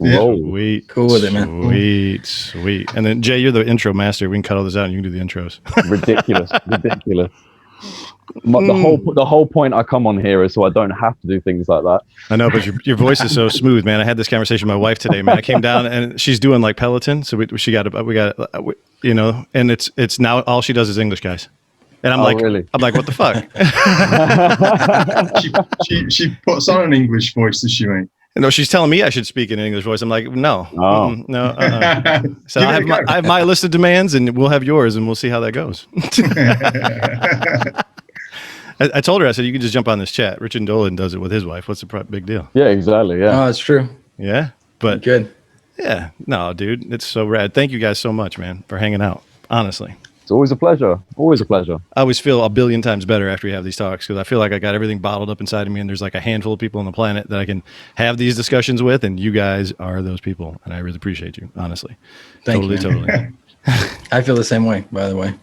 Sweet. Cool with it, man. Sweet. And then Jay, you're the intro master. We can cut all this out and you can do the intros. Ridiculous. The whole point I come on here is so I don't have to do things like that. I know, but your voice is so smooth, man. I had this conversation with my wife today, man. I came down and she's doing like Peloton, so we got you know, and it's now all she does is English, guys. And I'm really? I'm like, what the fuck? she puts on an English voice, does she, mate? No, she's telling me I should speak in an English voice. I'm like, no. No. So I have my list of demands, and we'll have yours, and we'll see how that goes. I told her, I said, you can just jump on this chat. Richard Dolan does it with his wife. What's the big deal? Yeah, exactly. Yeah. Oh, it's true. Yeah, but good. Yeah, no, dude, it's so rad. Thank you guys so much, man, for hanging out. Honestly. It's always a pleasure. Always a pleasure. I always feel a billion times better after we have these talks because I feel like I got everything bottled up inside of me, and there's like a handful of people on the planet that I can have these discussions with, and you guys are those people, and I really appreciate you, honestly. Thank you. Totally. I feel the same way, by the way.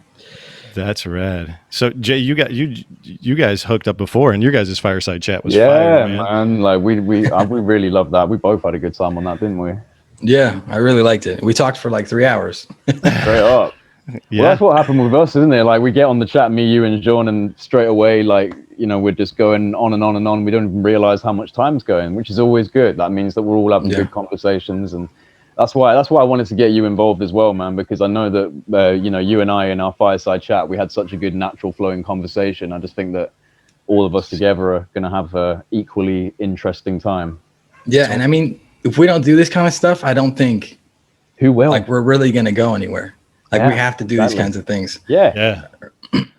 That's rad. So Jay, you guys hooked up before, and your guys' fireside chat was fire, man. Like we really loved that. We both had a good time on that, didn't we? Yeah, I really liked it. We talked for like 3 hours. Straight up. Yeah. Well, that's what happened with us, isn't it? Like we get on the chat, me, you, and John, and straight away, like, you know, we're just going on and on and on. We don't even realize how much time's going, which is always good. That means that we're all having good conversations, and that's why I wanted to get you involved as well, man, because I know that you know, you and I in our fireside chat, we had such a good natural flowing conversation. I just think that all of us together are going to have a equally interesting time. Yeah, and I mean, if we don't do this kind of stuff, I don't think who will. Like we're really going to go anywhere. Like we have to do these kinds of things. Yeah.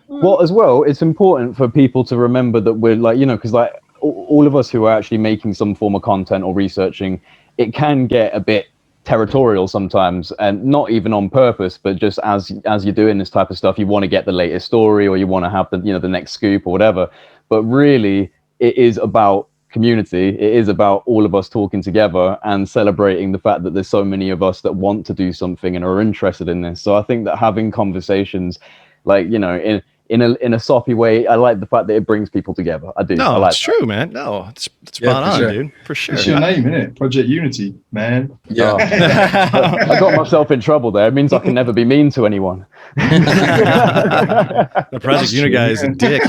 Well, as well, it's important for people to remember that we're like, you know, because like all of us who are actually making some form of content or researching, it can get a bit territorial sometimes, and not even on purpose, but just as you're doing this type of stuff, you want to get the latest story, or you want to have the, you know, the next scoop or whatever. But really, it is about community. It is about all of us talking together and celebrating the fact that there's so many of us that want to do something and are interested in this. So I think that having conversations, like, you know, in a soppy way, I like the fact that it brings people together. I do. No, I like it's true, man. No, it's spot on, dude. For sure. It's your name, isn't it? Project Unity, man. Yeah. I got myself in trouble there. It means I can never be mean to anyone. The Project Unity guy is a dick.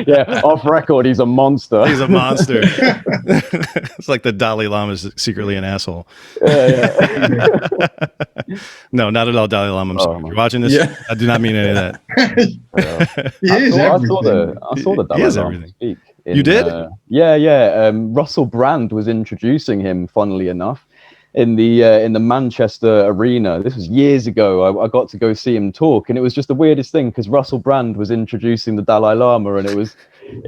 Yeah. Off record, he's a monster. He's a monster. It's like the Dalai Lama is secretly an asshole. No, not at all, Dalai Lama. I'm sorry. You're watching this. Yeah. I do not mean any of that. I saw the Dalai Lama speak. You did? Russell Brand was introducing him, funnily enough, in the Manchester arena. This was years ago. I got to go see him talk, and it was just the weirdest thing because Russell Brand was introducing the Dalai Lama, and it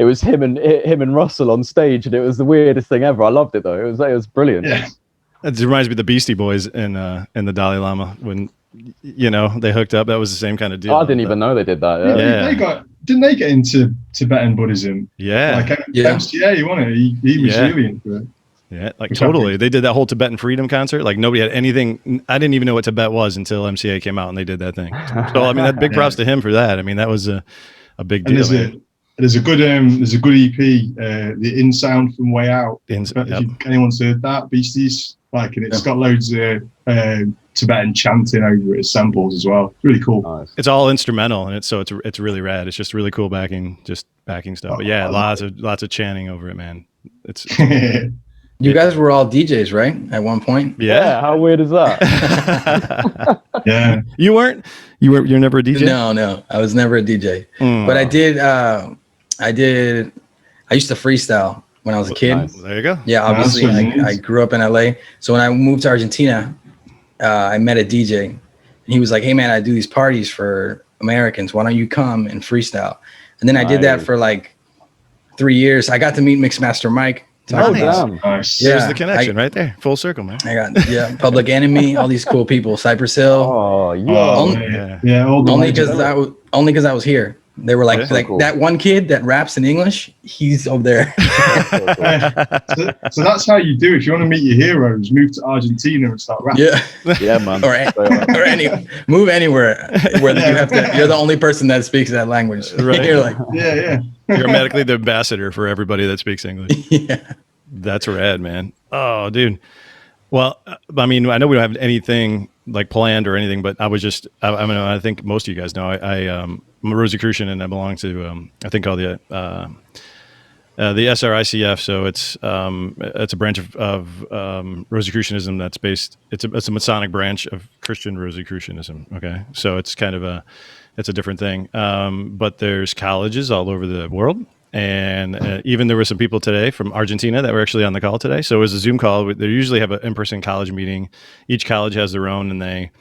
was him and Russell on stage, and it was the weirdest thing ever. I loved it though. It was brilliant. Yeah. It reminds me of the Beastie Boys and the Dalai Lama when, you know, they hooked up. That was the same kind of deal. I didn't even know they did that. Yeah. Didn't they get into Tibetan Buddhism? Yeah. Like MCA, wasn't it? He was really into it. Yeah, like totally. They did that whole Tibetan freedom concert. Like nobody had anything. I didn't even know what Tibet was until MCA came out and they did that thing. So I mean, that big props to him for that. I mean, that was a big deal. There's a good EP, the In Sound from Way Out. If anyone's heard that, Beasties, like, and it's got loads of Tibetan chanting over it as samples as well. It's really cool. Nice. It's all instrumental, and it's really rad. It's just really cool backing stuff. But yeah, lots of chanting over it, man. It's You guys were all DJs, right? At one point. Yeah. How weird is that? Yeah. You're never a DJ? No. I was never a DJ. But I used to freestyle when I was a kid. Nice. There you go. Yeah, obviously I grew up in LA. So when I moved to Argentina, I met a DJ, and he was like, "Hey man, I do these parties for Americans. Why don't you come and freestyle?" And then I did that for like 3 years. I got to meet Mixmaster Mike. Damn. Nice. There's the connection right there. Full circle, man. I got Public Enemy, all these cool people. Cypress Hill. Oh yeah. Only because I was here. They were like, cool. That one kid that raps in English, he's over there. So that's how you do it. If you want to meet your heroes, move to Argentina and start rapping. Yeah, man. Move anywhere where you're the only person that speaks that language. Right. You're like, yeah. You're automatically the ambassador for everybody that speaks English. Yeah. That's rad, man. Oh, dude. Well, I mean, I know we don't have anything like planned or anything, but I was just, I mean, I think most of you guys know, I'm a Rosicrucian and I belong to, I think called the SRICF. So it's a branch of Rosicrucianism that's based, it's a Masonic branch of Christian Rosicrucianism. Okay. So it's kind of it's a different thing. But there's colleges all over the world. And even there were some people today from Argentina that were actually on the call today. So it was a Zoom call. They usually have an in-person college meeting. Each college has their own, and they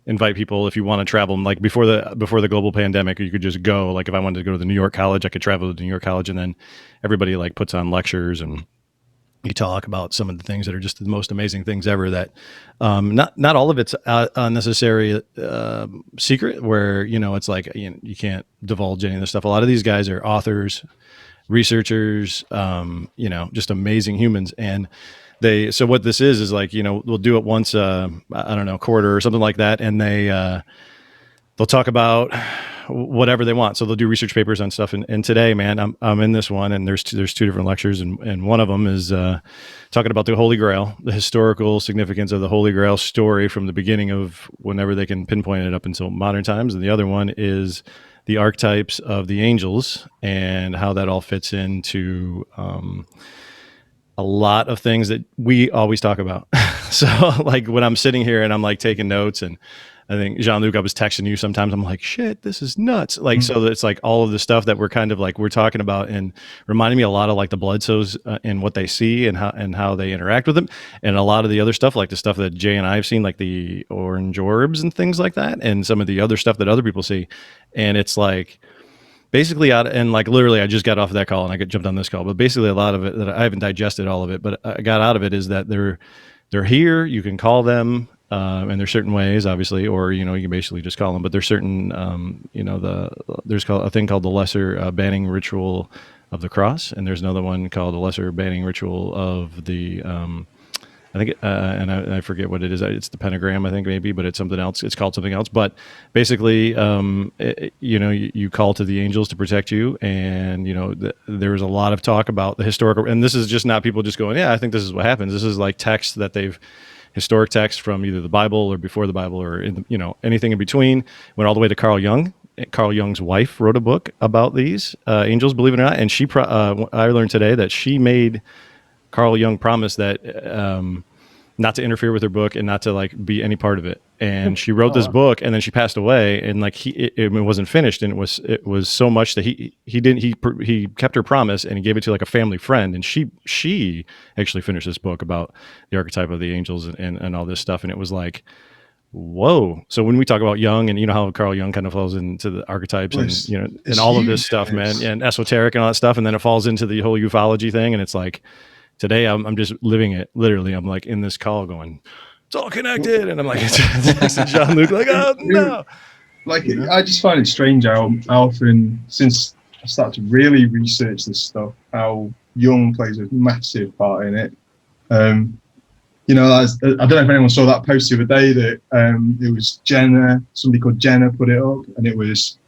invite people if you want to travel. Like before the global pandemic, you could just go. Like if I wanted to go to the New York College, I could travel to the New York College, and then everybody like puts on lectures and you talk about some of the things that are just the most amazing things ever. That not all of it's unnecessary secret. Where it's like you can't divulge any of this stuff. A lot of these guys are authors, researchers, just amazing humans. And so what this is like, we'll do it once, I don't know, quarter or something like that. And they'll talk about whatever they want. So they'll do research papers on stuff. And today, man, I'm in this one, and there's two different lectures. And one of them is talking about the Holy Grail, the historical significance of the Holy Grail story from the beginning of whenever they can pinpoint it up until modern times. And the other one is the archetypes of the angels and how that all fits into a lot of things that we always talk about. So like when I'm sitting here and I'm like taking notes, and I think Jean-Luc, I was texting you sometimes, I'm like, shit, this is nuts. Like, so it's like all of the stuff that we're kind of like, we're talking about, and reminding me a lot of like the Bledsoes and what they see and how they interact with them. And a lot of the other stuff, like the stuff that Jay and I have seen, like the orange orbs and things like that. And some of the other stuff that other people see. And it's like, basically and like literally I just got off of that call and I got jumped on this call, but basically a lot of it that I haven't digested all of it, but I got out of it is that they're here. You can call them. And there's certain ways, obviously, or you can basically just call them. But there's certain, there's a thing called the lesser banning ritual of the cross, and there's another one called the lesser banning ritual of the, I think, and I forget what it is. It's the pentagram, I think, maybe, but it's something else. It's called something else. But basically, you call to the angels to protect you, and there's a lot of talk about the historical. And this is just not people just going, yeah, I think this is what happens. This is like texts that they've. Historic text from either the Bible or before the Bible or anything in between. Went all the way to Carl Jung. Carl Jung's wife wrote a book about these angels, believe it or not. And she, I learned today that she made Carl Jung promise that not to interfere with her book and not to like be any part of it. And she wrote this book, and then she passed away, and like it wasn't finished, and it was so much that he kept her promise, and he gave it to like a family friend, and she actually finished this book about the archetype of the angels and all this stuff, and it was like, whoa. So when we talk about Jung, and how Carl Jung kind of falls into the archetypes and all of this stuff, man, and esoteric and all that stuff, and then it falls into the whole ufology thing, and it's like today I'm just living it literally. I'm like in this call going, it's all connected, and I'm like, it's Jean-Luc, like, oh no. Like, I just find it strange how often, since I started to really research this stuff, how Jung plays a massive part in it. I don't know if anyone saw that post the other day that it was Jenna, somebody called Jenna put it up, and it was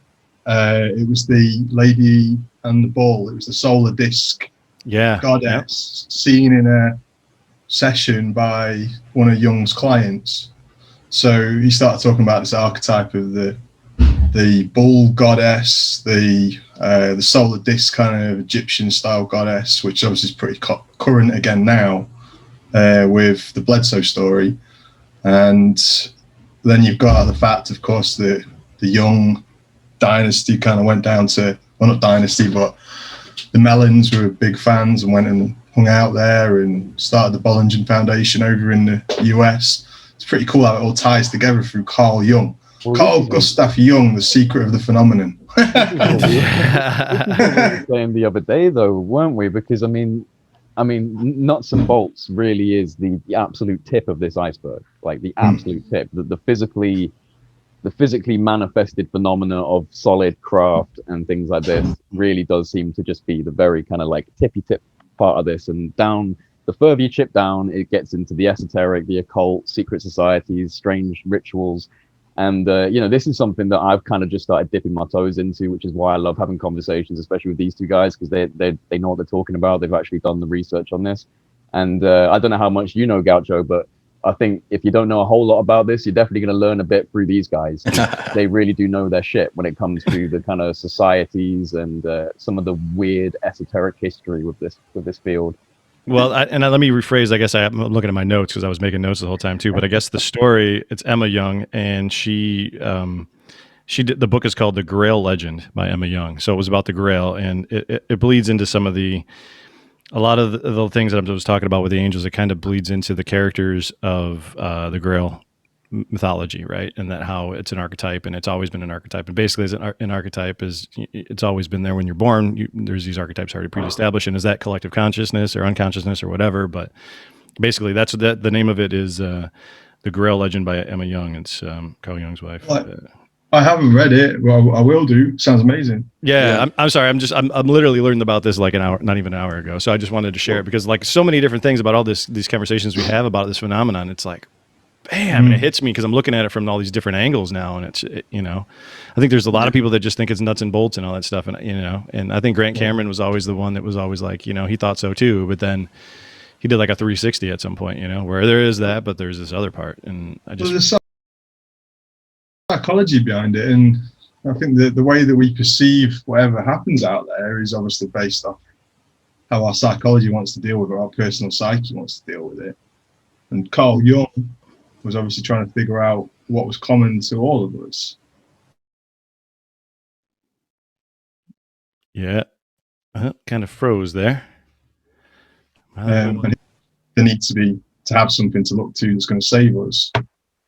the lady and the ball. It was the solar disc goddess seen in a session by one of Jung's clients. So he started talking about this archetype of the bull goddess, the solar disc kind of Egyptian style goddess, which obviously is pretty current again now with the Bledsoe story. And then you've got the fact, of course, that the Jung dynasty kind of went down to, well, not dynasty, but the Mellons were big fans and went and hung out there and started the Bollinger Foundation over in the US. It's pretty cool how it all ties together through Carl Jung. Well, Carl Gustav Jung, the secret of the phenomenon. Saying the other day, though, weren't we? Because I mean, nuts and bolts really is the absolute tip of this iceberg. Like the absolute tip, the physically manifested phenomena of solid craft and things like this really does seem to just be the very kind of like tippy tip part of this. And down, the further you chip down, it gets into the esoteric, the occult, secret societies, strange rituals. And this is something that I've kind of just started dipping my toes into, which is why I love having conversations, especially with these two guys, because they know what they're talking about. They've actually done the research on this. And I don't know how much you know, Gaucho, but I think if you don't know a whole lot about this, you're definitely going to learn a bit through these guys. They really do know their shit when it comes to the kind of societies and some of the weird esoteric history with this field. Well, let me rephrase. I guess I'm looking at my notes because I was making notes the whole time too. But I guess the story, it's Emma Young, and she did, the book is called The Grail Legend by Emma Young. So it was about the Grail, and it bleeds into some of a lot of the things that I was talking about with the angels. It kind of bleeds into the characters of the Grail mythology, right? And that how it's an archetype, and it's always been an archetype. And basically, an archetype is, it's always been there when you're born. There's these archetypes already pre-established, and is that collective consciousness or unconsciousness or whatever? But basically, that's the name of it is The Grail Legend by Emma Young. It's Carl Jung's wife. I haven't read it. Well, I will do. Sounds amazing. Yeah. I'm sorry. I'm literally learning about this like an hour, not even an hour ago. So I just wanted to share it because like so many different things about all these conversations we have about this phenomenon. It's like, bam, and it hits me because I'm looking at it from all these different angles now. And I think there's a lot of people that just think it's nuts and bolts and all that stuff. And, and I think Grant Cameron was always the one that was always like, he thought so too. But then he did like a 360 at some point, where there is that, but there's this other part. And I just... There's psychology behind it. And I think that the way that we perceive whatever happens out there is obviously based off how our psychology wants to deal with it, our personal psyche wants to deal with it. And Carl Jung was obviously trying to figure out what was common to all of us. Yeah, kind of froze there. And there needs to have something to look to that's going to save us.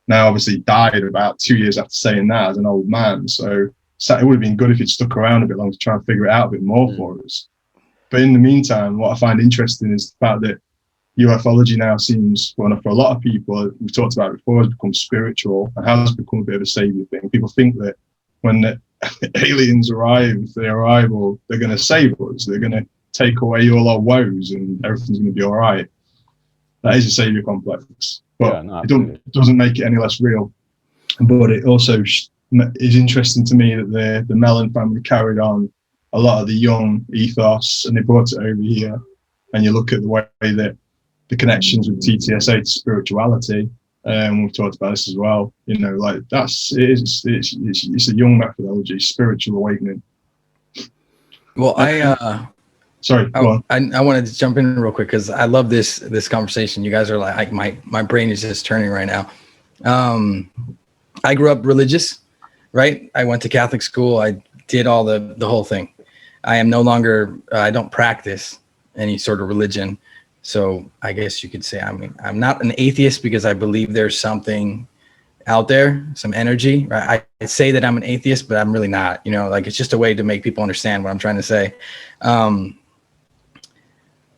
Now, obviously, he died about 2 years after saying that as an old man. So it would have been good if he'd stuck around a bit longer to try and figure it out a bit more for us. But in the meantime, what I find interesting is the fact that ufology now seems, well, for a lot of people, we've talked about it before, has become spiritual and has become a bit of a savior thing. People think that when the aliens arrive, if they arrive, or they're going to save us, they're going to take away all our woes and everything's going to be all right. That is a savior complex, but it doesn't make it any less real. But it also is interesting to me that the Mellon family carried on a lot of the Jung ethos and they brought it over here. And you look at the way that the connections with TTSA to spirituality, we've talked about this as well. Like it's a Jung methodology, spiritual awakening. Well, sorry, go on. I wanted to jump in real quick because I love this conversation. You guys are like my brain is just turning right now. I grew up religious, right? I went to Catholic school. I did all the whole thing. I am no longer. I don't practice any sort of religion. So I guess you could say I'm not an atheist because I believe there's something out there, some energy. Right? I say that I'm an atheist, but I'm really not. Like it's just a way to make people understand what I'm trying to say.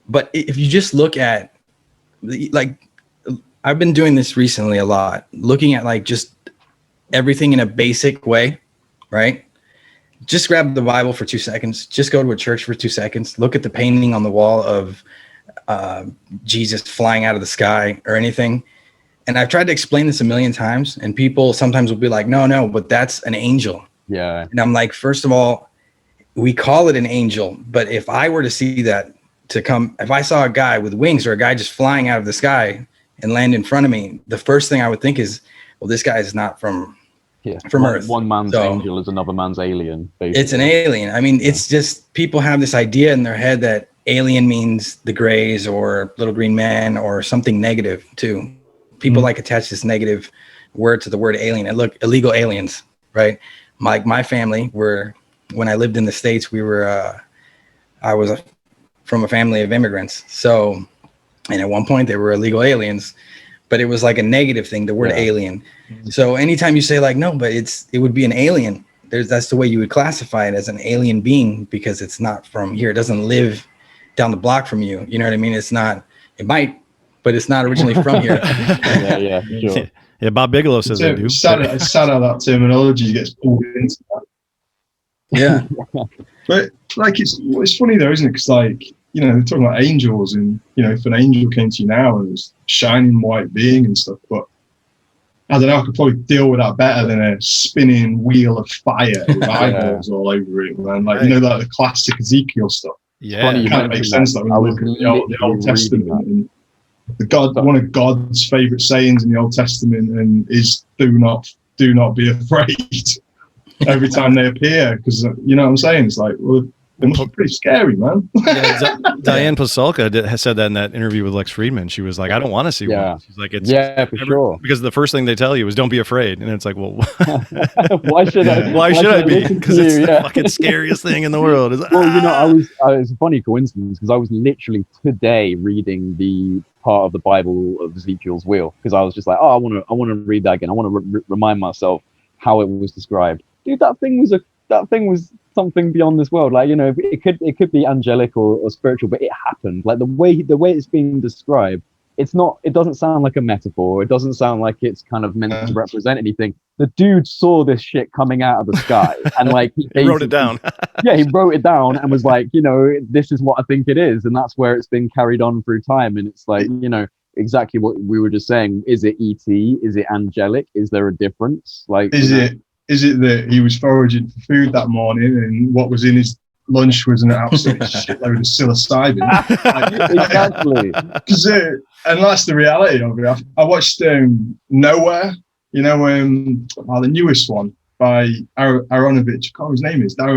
But if you just look at, like, I've been doing this recently a lot, looking at like just everything in a basic way, right? Just grab the Bible for 2 seconds. Just go to a church for 2 seconds. Look at the painting on the wall of Jesus flying out of the sky or anything. And I've tried to explain this a million times, and people sometimes will be like, no, but that's an angel. Yeah. And I'm like, first of all, we call it an angel, but if I were to see that if I saw a guy with wings or a guy just flying out of the sky and land in front of me, the first thing I would think is, well, this guy is not from Earth. One man's angel is another man's alien. Basically. It's an alien. I mean, it's just people have this idea in their head that alien means the Greys or little green men or something negative too. People like attach this negative word to the word alien. And look, illegal aliens, right? My family when I lived in the States, I was from a family of immigrants. So, and at one point they were illegal aliens, but it was like a negative thing, the word alien. So anytime you say like, no, but it would be an alien, that's the way you would classify it, as an alien being, because it's not from here. It doesn't live down the block from you. You know what I mean? It might, but it's not originally from here. Sure. Yeah, Bob Bigelow says they do. It's sad how that terminology gets pulled into that. Yeah. But like it's funny though, isn't it? Because like, they're talking about angels, and if an angel came to you now and was shining white being and stuff, but I don't know, I could probably deal with that better than a spinning wheel of fire with eyeballs all over it, man. Like like the classic Ezekiel stuff. Yeah, it kind of makes sense that when you look at the Old Testament and one of God's favorite sayings in the Old Testament, and is do not be afraid every time they appear, because you know what I'm saying. It's like, well, it must be pretty scary, man. Yeah, Diane Pasulka has said that in that interview with Lex Friedman. She was like, I don't want to see one. She's like, it's for sure. Because the first thing they tell you is don't be afraid. And it's like, well, why should I? Why should I be? Because it's the fucking scariest thing in the world. Well, you know, it's a funny coincidence because I was literally today reading the part of the Bible of Ezekiel's wheel, because I was just like, oh, I want to read that again. I want to remind myself how it was described. Dude, that thing was something beyond this world. Like, you know, it could be angelic or spiritual, but it happened. Like the way it's being described, it doesn't sound like a metaphor. It doesn't sound like it's kind of meant to represent anything. The dude saw this shit coming out of the sky and like he wrote it down. Yeah, he wrote it down and was like, you know, this is what I think it is, and that's where it's been carried on through time. And it's like, you know, exactly what we were just saying. Is it ET? Is it angelic? Is there a difference? Like, is it that he was foraging for food that morning and what was in his lunch was an absolute shitload of psilocybin? Exactly. And that's the reality of it. I watched Nowhere, you know, the newest one by Aronovich. I can't remember his name is. I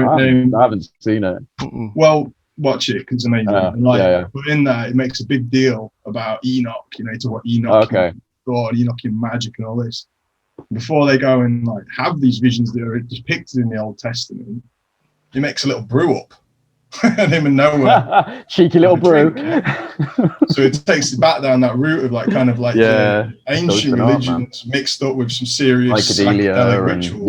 haven't seen it. Well, watch it because it's amazing. But in that, it makes a big deal about Enoch, you know, to what Enoch, God, Enoch in magic and all this. Before they go and like have these visions that are depicted in the Old Testament, he makes a little brew up, and him and Noah, cheeky little brew. So it takes it back down that route of like kind of like ancient religions mixed up with some serious psychedelic rituals.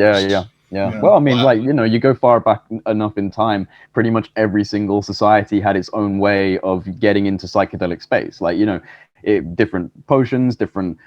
Yeah. Well, I mean, like, you know, you go far back enough in time, pretty much every single society had its own way of getting into psychedelic space. Like, you know, different potions, different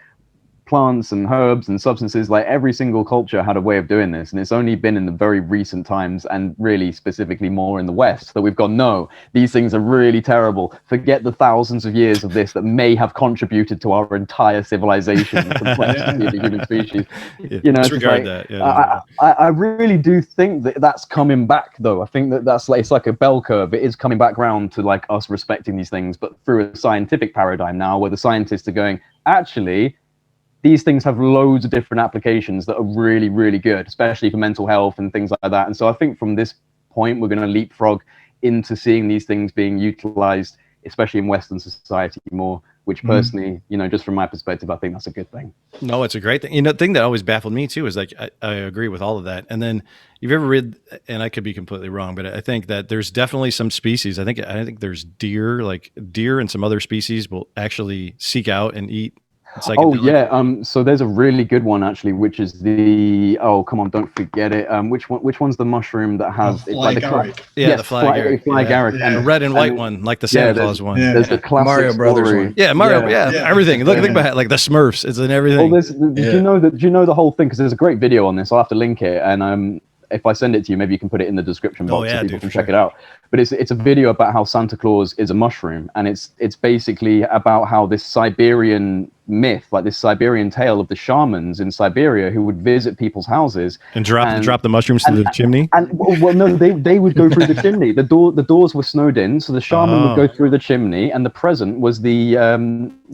plants and herbs and substances. Like every single culture had a way of doing this, and it's only been in the very recent times, and really specifically more in the West, that we've gone, no, these things are really terrible. Forget the thousands of years of this that may have contributed to our entire civilization and complexity of the human species. You know, disregard like, that. I really do think that that's coming back, though. I think that's like, it's like a bell curve. It is coming back round to like us respecting these things, but through a scientific paradigm now, where the scientists are going, actually, these things have loads of different applications that are really, really good, especially for mental health and things like that. And so I think from this point, we're going to leapfrog into seeing these things being utilized, especially in Western society more, which personally, you know, just from my perspective, I think that's a good thing. No, it's a great thing. You know, the thing that always baffled me too is like, I agree with all of that. And then you've ever read, and I could be completely wrong, but I think that there's definitely some species. I think there's deer and some other species will actually seek out and eat. Oh yeah, so there's a really good one actually, which is the come on, don't forget it. Which one's the mushroom that has the fly agaric, and the red and white one, like the Santa Claus one. There's the classic Mario Brothers one. Everything. Think about it, like the Smurfs. It's in everything. Well, do you know the whole thing? Because there's a great video on this. I'll have to link it, and if I send it to you, maybe you can put it in the description box so people can check it out. But it's a video about how Santa Claus is a mushroom, and it's basically about how this Siberian myth, like this Siberian tale of the shamans in Siberia who would visit people's houses and drop the mushrooms through the chimney. No, they would go through the chimney. The doors were snowed in, so the shaman would go through the chimney, and the present was the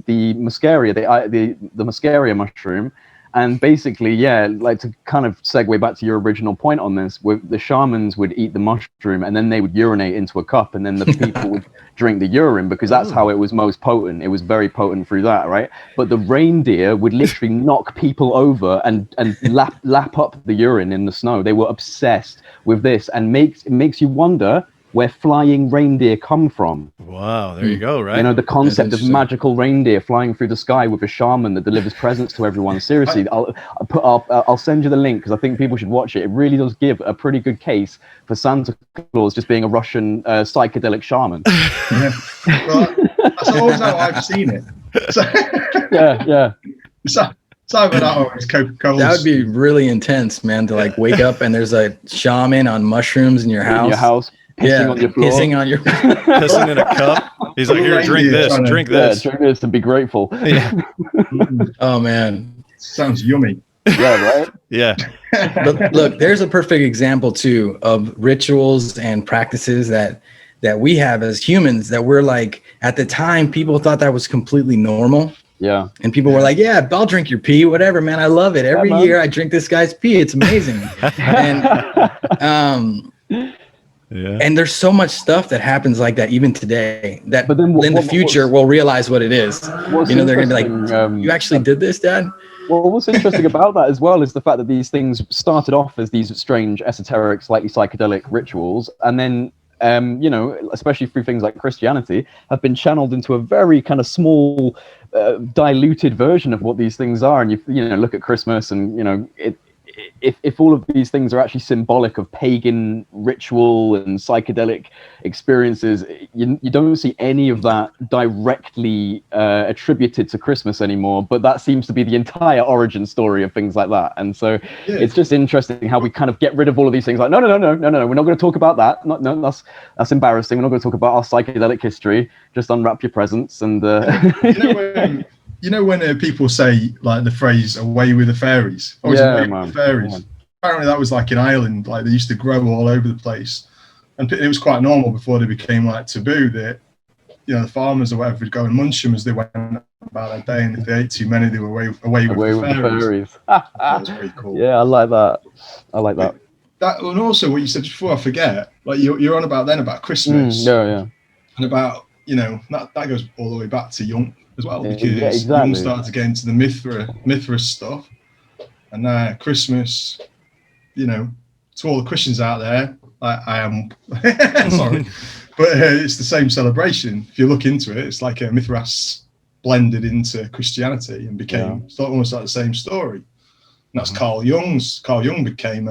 muscaria, the muscaria mushroom. And basically, like to kind of segue back to your original point on this, the shamans would eat the mushroom and then they would urinate into a cup, and then the people would drink the urine because that's how it was most potent. It was very potent through that, right? But the reindeer would literally knock people over and lap up the urine in the snow. They were obsessed with this, and it makes you wonder where flying reindeer come from. Wow, there you go, right? You know, the concept of magical reindeer flying through the sky with a shaman that delivers presents to everyone. Seriously, I'll send you the link because I think people should watch it. It really does give a pretty good case for Santa Claus just being a Russian psychedelic shaman. Well, that's always how I've seen it. So, yeah. It's either that or it's Coca-Cola. That would be really intense, man, to like wake up and there's a shaman on mushrooms in your house. Pissing on your floor. Pissing in a cup. He's like, here, drink this. Drink this and be grateful. Yeah. Oh man, sounds yummy. Yeah, right. Yeah. But look, there's a perfect example too of rituals and practices that that we have as humans, that we're like, at the time, people thought that was completely normal. Yeah. And people were like, yeah, I'll drink your pee, whatever, man. I love it. Every year I drink this guy's pee. It's amazing. And and there's so much stuff that happens like that even today, that but then in the future we'll realize what it is. You know, they're gonna be like, you actually did this, Dad? Well, what's interesting about that as well is the fact that these things started off as these strange, esoteric, slightly psychedelic rituals, and then you know, especially through things like Christianity, have been channeled into a very kind of small, diluted version of what these things are. And you know, look at Christmas, and you know, if all of these things are actually symbolic of pagan ritual and psychedelic experiences, you don't see any of that directly attributed to Christmas anymore, but that seems to be the entire origin story of things like that. And so it's just interesting how we kind of get rid of all of these things, like no, we're not going to talk about that. No, that's embarrassing. We're not going to talk about our psychedelic history. Just unwrap your presents and you know when people say like the phrase "away with the fairies"? With the fairies. Man. Apparently that was like in Ireland, like they used to grow all over the place, and it was quite normal before they became like taboo. That, you know, the farmers or whatever would go and munch them as they went about their day, and if they ate too many, they were away with the fairies. That was pretty cool. Yeah, I like that. I like that. That, and also what you said before, I forget. Like you're on about then about Christmas. And about, you know, that goes all the way back to Jung as well, because Jung started to get into the Mithra stuff, and Christmas, you know, to all the Christians out there, I am sorry, but it's the same celebration. If you look into it, it's like a Mithras blended into Christianity and became almost like the same story. And that's Carl Jung became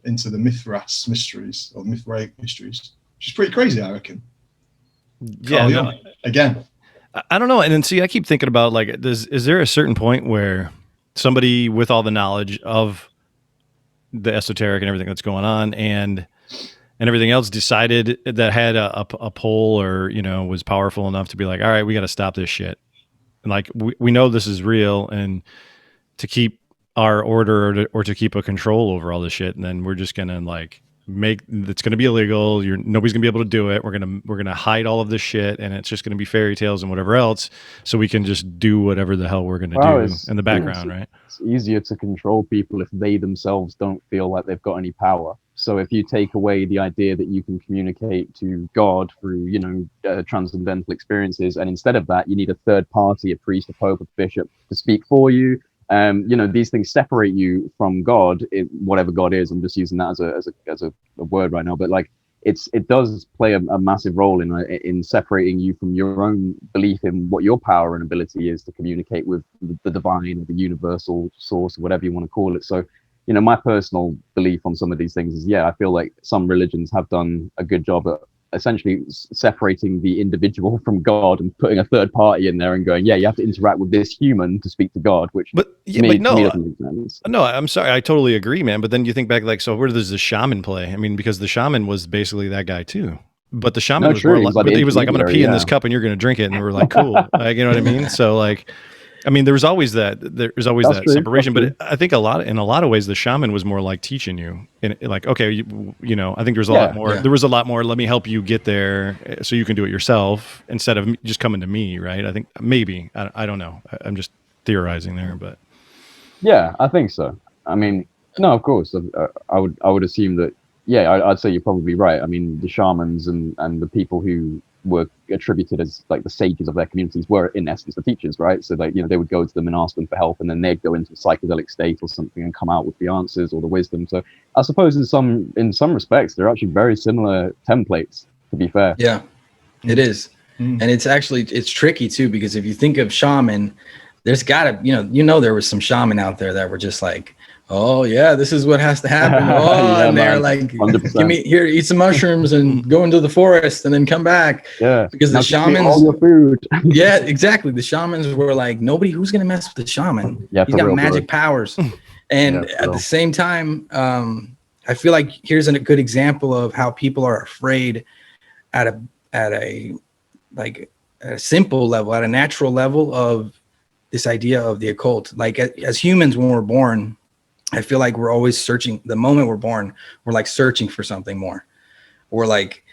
into the Mithras mysteries, or Mithraic mysteries, which is pretty crazy, I reckon. Carl Jung, again. I don't know. And then see, I keep thinking about like, is there a certain point where somebody with all the knowledge of the esoteric and everything that's going on and everything else decided that had a pull, or, you know, was powerful enough to be like, all right, we got to stop this shit. And like, we know this is real, and to keep our order or to keep a control over all this shit. And then we're just going to like, it's going to be illegal. Nobody's going to be able to do it. We're going to hide all of this shit, and it's just going to be fairy tales and whatever else, so we can just do whatever the hell we're going to do in the background, right? It's easier to control people if they themselves don't feel like they've got any power. So if you take away the idea that you can communicate to God through, you know, transcendental experiences, and instead of that, you need a third party, a priest, a pope, a bishop, to speak for you. You know, these things separate you from God, whatever God is. I'm just using that as a word right now, but like it does play a massive role in separating you from your own belief in what your power and ability is to communicate with the divine, the universal source, whatever you want to call it. So, you know, my personal belief on some of these things is, I feel like some religions have done a good job at essentially separating the individual from God and putting a third party in there and going, you have to interact with this human to speak to God, which to me doesn't make sense. No, I'm sorry. I totally agree, man. But then you think back, like, so where does the shaman play? I mean, because the shaman was basically that guy too. But the shaman was more like, but he was like, I'm going to pee in this cup and you're going to drink it. And we were like, cool. Like, you know what I mean? So like, I mean, there's always that separation, but I think in a lot of ways, the shaman was more like teaching you, like, okay, you know, I think there's a lot more. Yeah. There was a lot more. Let me help you get there, so you can do it yourself instead of just coming to me, right? I think maybe I don't know. I'm just theorizing there, but yeah, I think so. I mean, no, of course, I would assume that. Yeah, I'd say you're probably right. I mean, the shamans and the people who were attributed as like the sages of their communities were in essence the teachers, right? So like, you know, they would go to them and ask them for help, and then they'd go into a psychedelic state or something and come out with the answers or the wisdom. So I suppose in some respects they're actually very similar templates, to be fair. Yeah, it is. And it's tricky too, because if you think of shaman, there's gotta, you know, there was some shaman out there that were just like, oh yeah, this is what has to happen. Oh, and they're like, 100%. Give me here, eat some mushrooms and go into the forest and then come back. Yeah, because the shamans, all your food. Yeah, exactly. The shamans were like, who's gonna mess with the shaman? Yeah, he's got magic powers. And at the same time, I feel like here's a good example of how people are afraid at a simple level, at a natural level, of this idea of the occult. Like as humans, when we're born, I feel like we're always searching. The moment we're born, we're like searching for something more. We're like,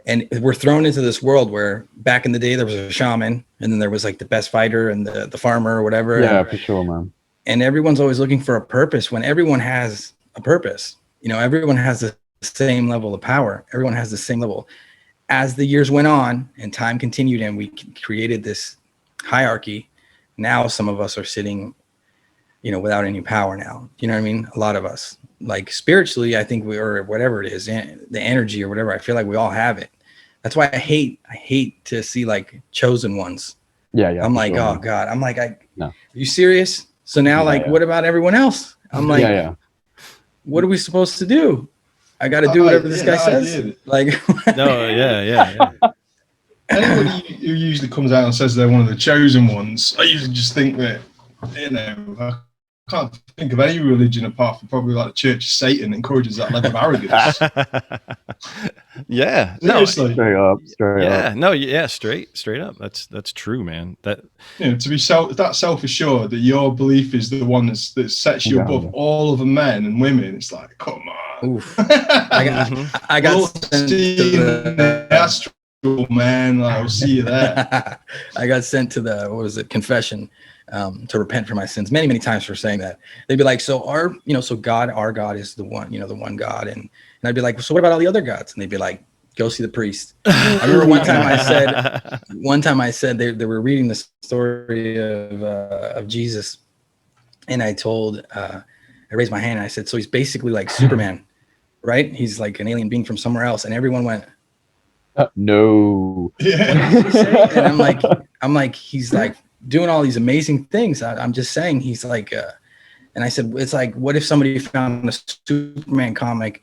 And we're thrown into this world where back in the day there was a shaman, and then there was like the best fighter and the farmer or whatever. Yeah, for sure, man. And everyone's always looking for a purpose when everyone has a purpose. You know, everyone has the same level of power. Everyone has the same level. As the years went on and time continued and we created this hierarchy, now some of us are sitting, you know, without any power now. You know what I mean? A lot of us, like spiritually, I think we, or whatever it is, the energy or whatever, I feel like we all have it. That's why I hate to see like chosen ones. Yeah. I'm like, oh God. I'm like, no. Are you serious? So now, what about everyone else? I'm like, what are we supposed to do? I got to do whatever this guy says. Like, no, yeah. Anybody who usually comes out and says they're one of the chosen ones, I usually just think that, you know, I can't think of any religion apart from probably like the Church of Satan encourages that level of arrogance. Yeah, seriously. No, straight up. No, yeah, straight up. That's true, man. That, you know, to be that self-assured that your belief is the one that sets you above all other men and women. It's like, come on. Oof. I got sent to the astral, man. I'll see you there. I got sent to the, what was it, confession, to repent for my sins many times for saying that. They'd be like, so our God is the one, you know, the one God. And I'd be like, so what about all the other gods? And they'd be like, go see the priest. I remember one time I said they were reading the story of Jesus. And I raised my hand and I said, so he's basically like Superman, right? He's like an alien being from somewhere else. And everyone went, no. Yeah. And I'm like, he's like doing all these amazing things. I'm just saying he's like, and I said, it's like, what if somebody found a Superman comic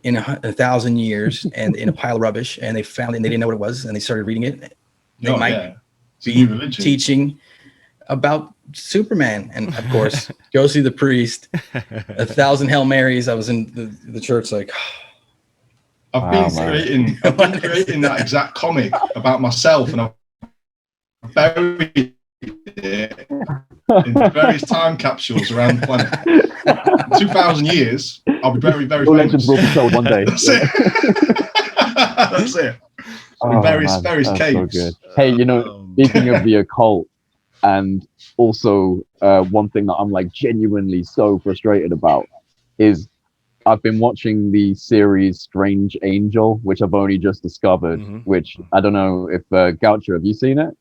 in 1,000 years and in a pile of rubbish, and they found it and they didn't know what it was, and they started reading it? They might be teaching about Superman. And of course, go see the priest, 1,000 Hail Marys. I was in the church like, I've been creating that exact comic about myself, and I've buried it in various time capsules around the planet. In 2,000 years, I'll be very famous. Legends will be told one day. That's it. That's it. Various caves. So hey, you know, speaking of the occult, and also one thing that I'm like genuinely so frustrated about is I've been watching the series Strange Angel, which I've only just discovered, which I don't know if Gaucho, have you seen it?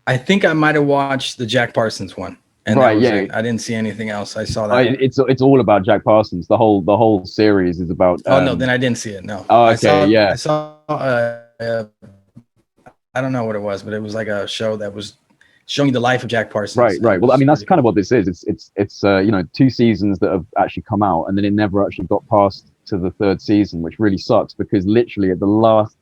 I think I might have watched the Jack Parsons one. And I didn't see anything else. I saw that. It's all about Jack Parsons. The whole series is about. No, then I didn't see it. No. Oh, okay, I saw. I don't know what it was, but it was like a show that was showing the life of Jack Parsons. Right. Well, I mean, that's kind of what this is. It's you know, 2 seasons that have actually come out, and then it never actually got past to the 3rd season, which really sucks because literally at the last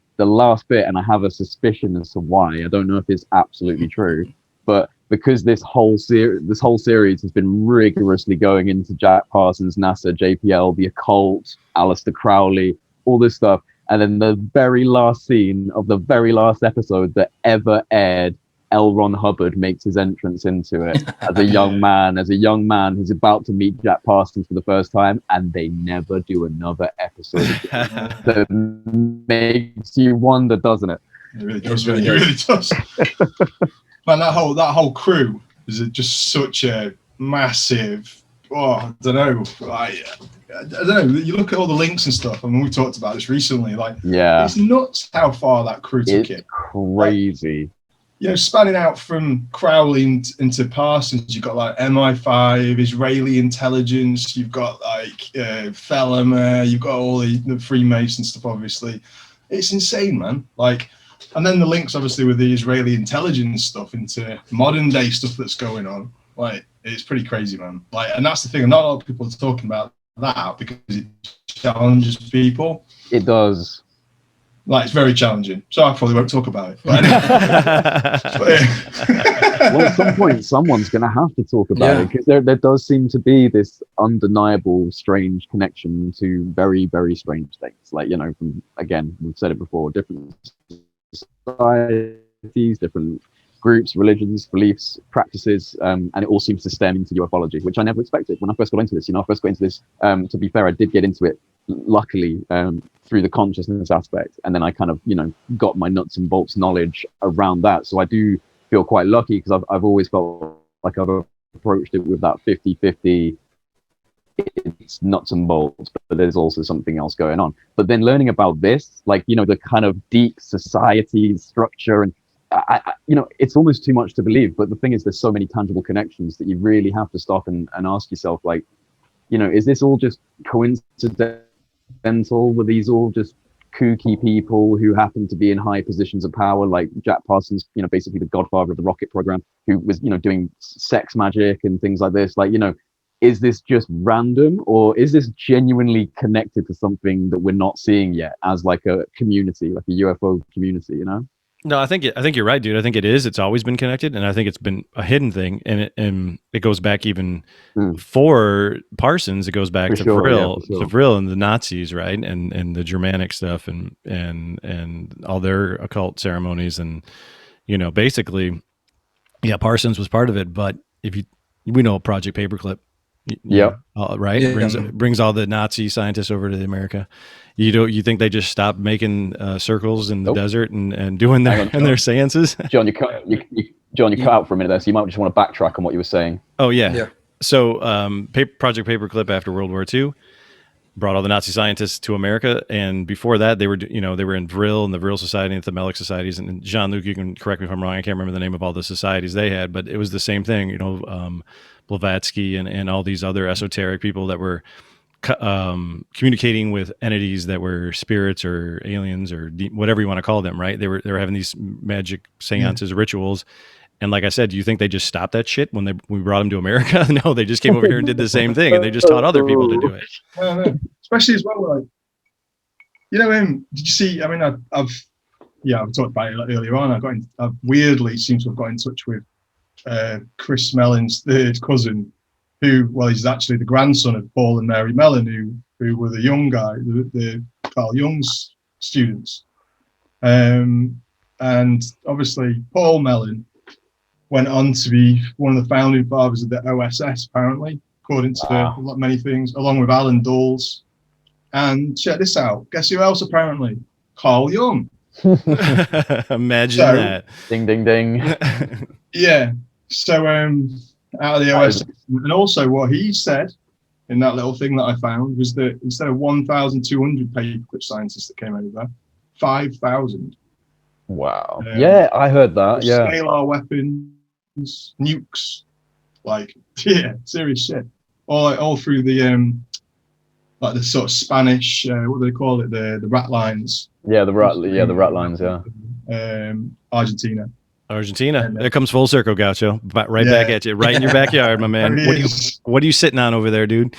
bit, and I have a suspicion as to why. I don't know if it's absolutely true, but because this whole series has been rigorously going into Jack Parsons, NASA, JPL, the occult, Aleister Crowley, all this stuff, and then the very last scene of the very last episode that ever aired, L. Ron Hubbard makes his entrance into it as a young man who's about to meet Jack Parsons for the first time, and they never do another episode again. That makes you wonder, doesn't it? It really does. It really does. Man, that whole crew is just such a massive. I don't know. You look at all the links and stuff. I mean, we talked about this recently. Like, it's nuts how far that crew took it. Crazy. Like, you know, spanning out from Crowley into Parsons, you've got like MI5, Israeli intelligence, you've got like Thelema, you've got all the Freemason stuff, obviously. It's insane, man. Like, and then the links, obviously, with the Israeli intelligence stuff into modern day stuff that's going on. Like, it's pretty crazy, man. Like, and that's the thing. Not a lot of people are talking about that because it challenges people. It does. Like, it's very challenging, so I probably won't talk about it. But well, at some point, someone's going to have to talk about it because there does seem to be this undeniable, strange connection to very, very strange things. Like, you know, from, again, we've said it before, different societies, different groups, religions, beliefs, practices, and it all seems to stem into ufology, which I never expected when I first got into this. You know, to be fair, I did get into it luckily, through the consciousness aspect, and then I kind of, got my nuts and bolts knowledge around that. So I do feel quite lucky because I've always felt like I've approached it with that 50-50. It's nuts and bolts, but there's also something else going on. But then learning about this, like, the kind of deep society structure, and it's almost too much to believe. But the thing is, there's so many tangible connections that you really have to stop and ask yourself, like, is this all just coincidental? Were these all just kooky people who happen to be in high positions of power, like Jack Parsons, basically the godfather of the rocket program, who was, doing sex magic and things like this? Like, is this just random, or is this genuinely connected to something that we're not seeing yet as like a community, like a UFO community, No, I think you're right, dude. I think it is. It's always been connected, and I think it's been a hidden thing, and it goes back even for Parsons. It goes back to Vril, to Vril and the Nazis, right, and the Germanic stuff, and all their occult ceremonies, and basically, yeah, Parsons was part of it. But we know Project Paperclip, right, brings all the Nazi scientists over to America. You think they just stopped making circles in the desert and doing their seances? John, you cut out for a minute there, so you might just want to backtrack on what you were saying. Oh yeah. So Project Paperclip after World War II brought all the Nazi scientists to America, and before that they were in Vril and the Vril Society and the Thelemic societies. And Jean-Luc, you can correct me if I'm wrong. I can't remember the name of all the societies they had, but it was the same thing. Blavatsky and all these other esoteric people that were communicating with entities that were spirits or aliens or whatever you want to call them, right? They were having these magic seances, rituals. And like I said, do you think they just stopped that shit when we brought them to America? No, they just came over here and did the same thing, and they just taught other people to do it. Especially as well, like, did you see? I mean, I've talked about it earlier on. I've weirdly seemed to have got in touch with Chris Mellon's third cousin, who, he's actually the grandson of Paul and Mary Mellon, who were the young guy, the Carl Jung's students. And obviously Paul Mellon went on to be one of the founding fathers of the OSS, apparently, according to many things, along with Alan Dulles. And check this out. Guess who else, apparently? Carl Jung. Imagine that. Ding, ding, ding. Yeah. So, out of the OSS. And also what he said in that little thing that I found was that instead of 1,200 paperclip scientists that came over, 5,000. Wow. Yeah, I heard that. Yeah. Scalar weapons, nukes, serious shit. All through the the sort of Spanish, what do they call it? The rat lines. Yeah, the rat lines. Yeah. Argentina. There comes full circle, Gaucho. Right back at you, right in your backyard, my man. What are you sitting on over there, dude?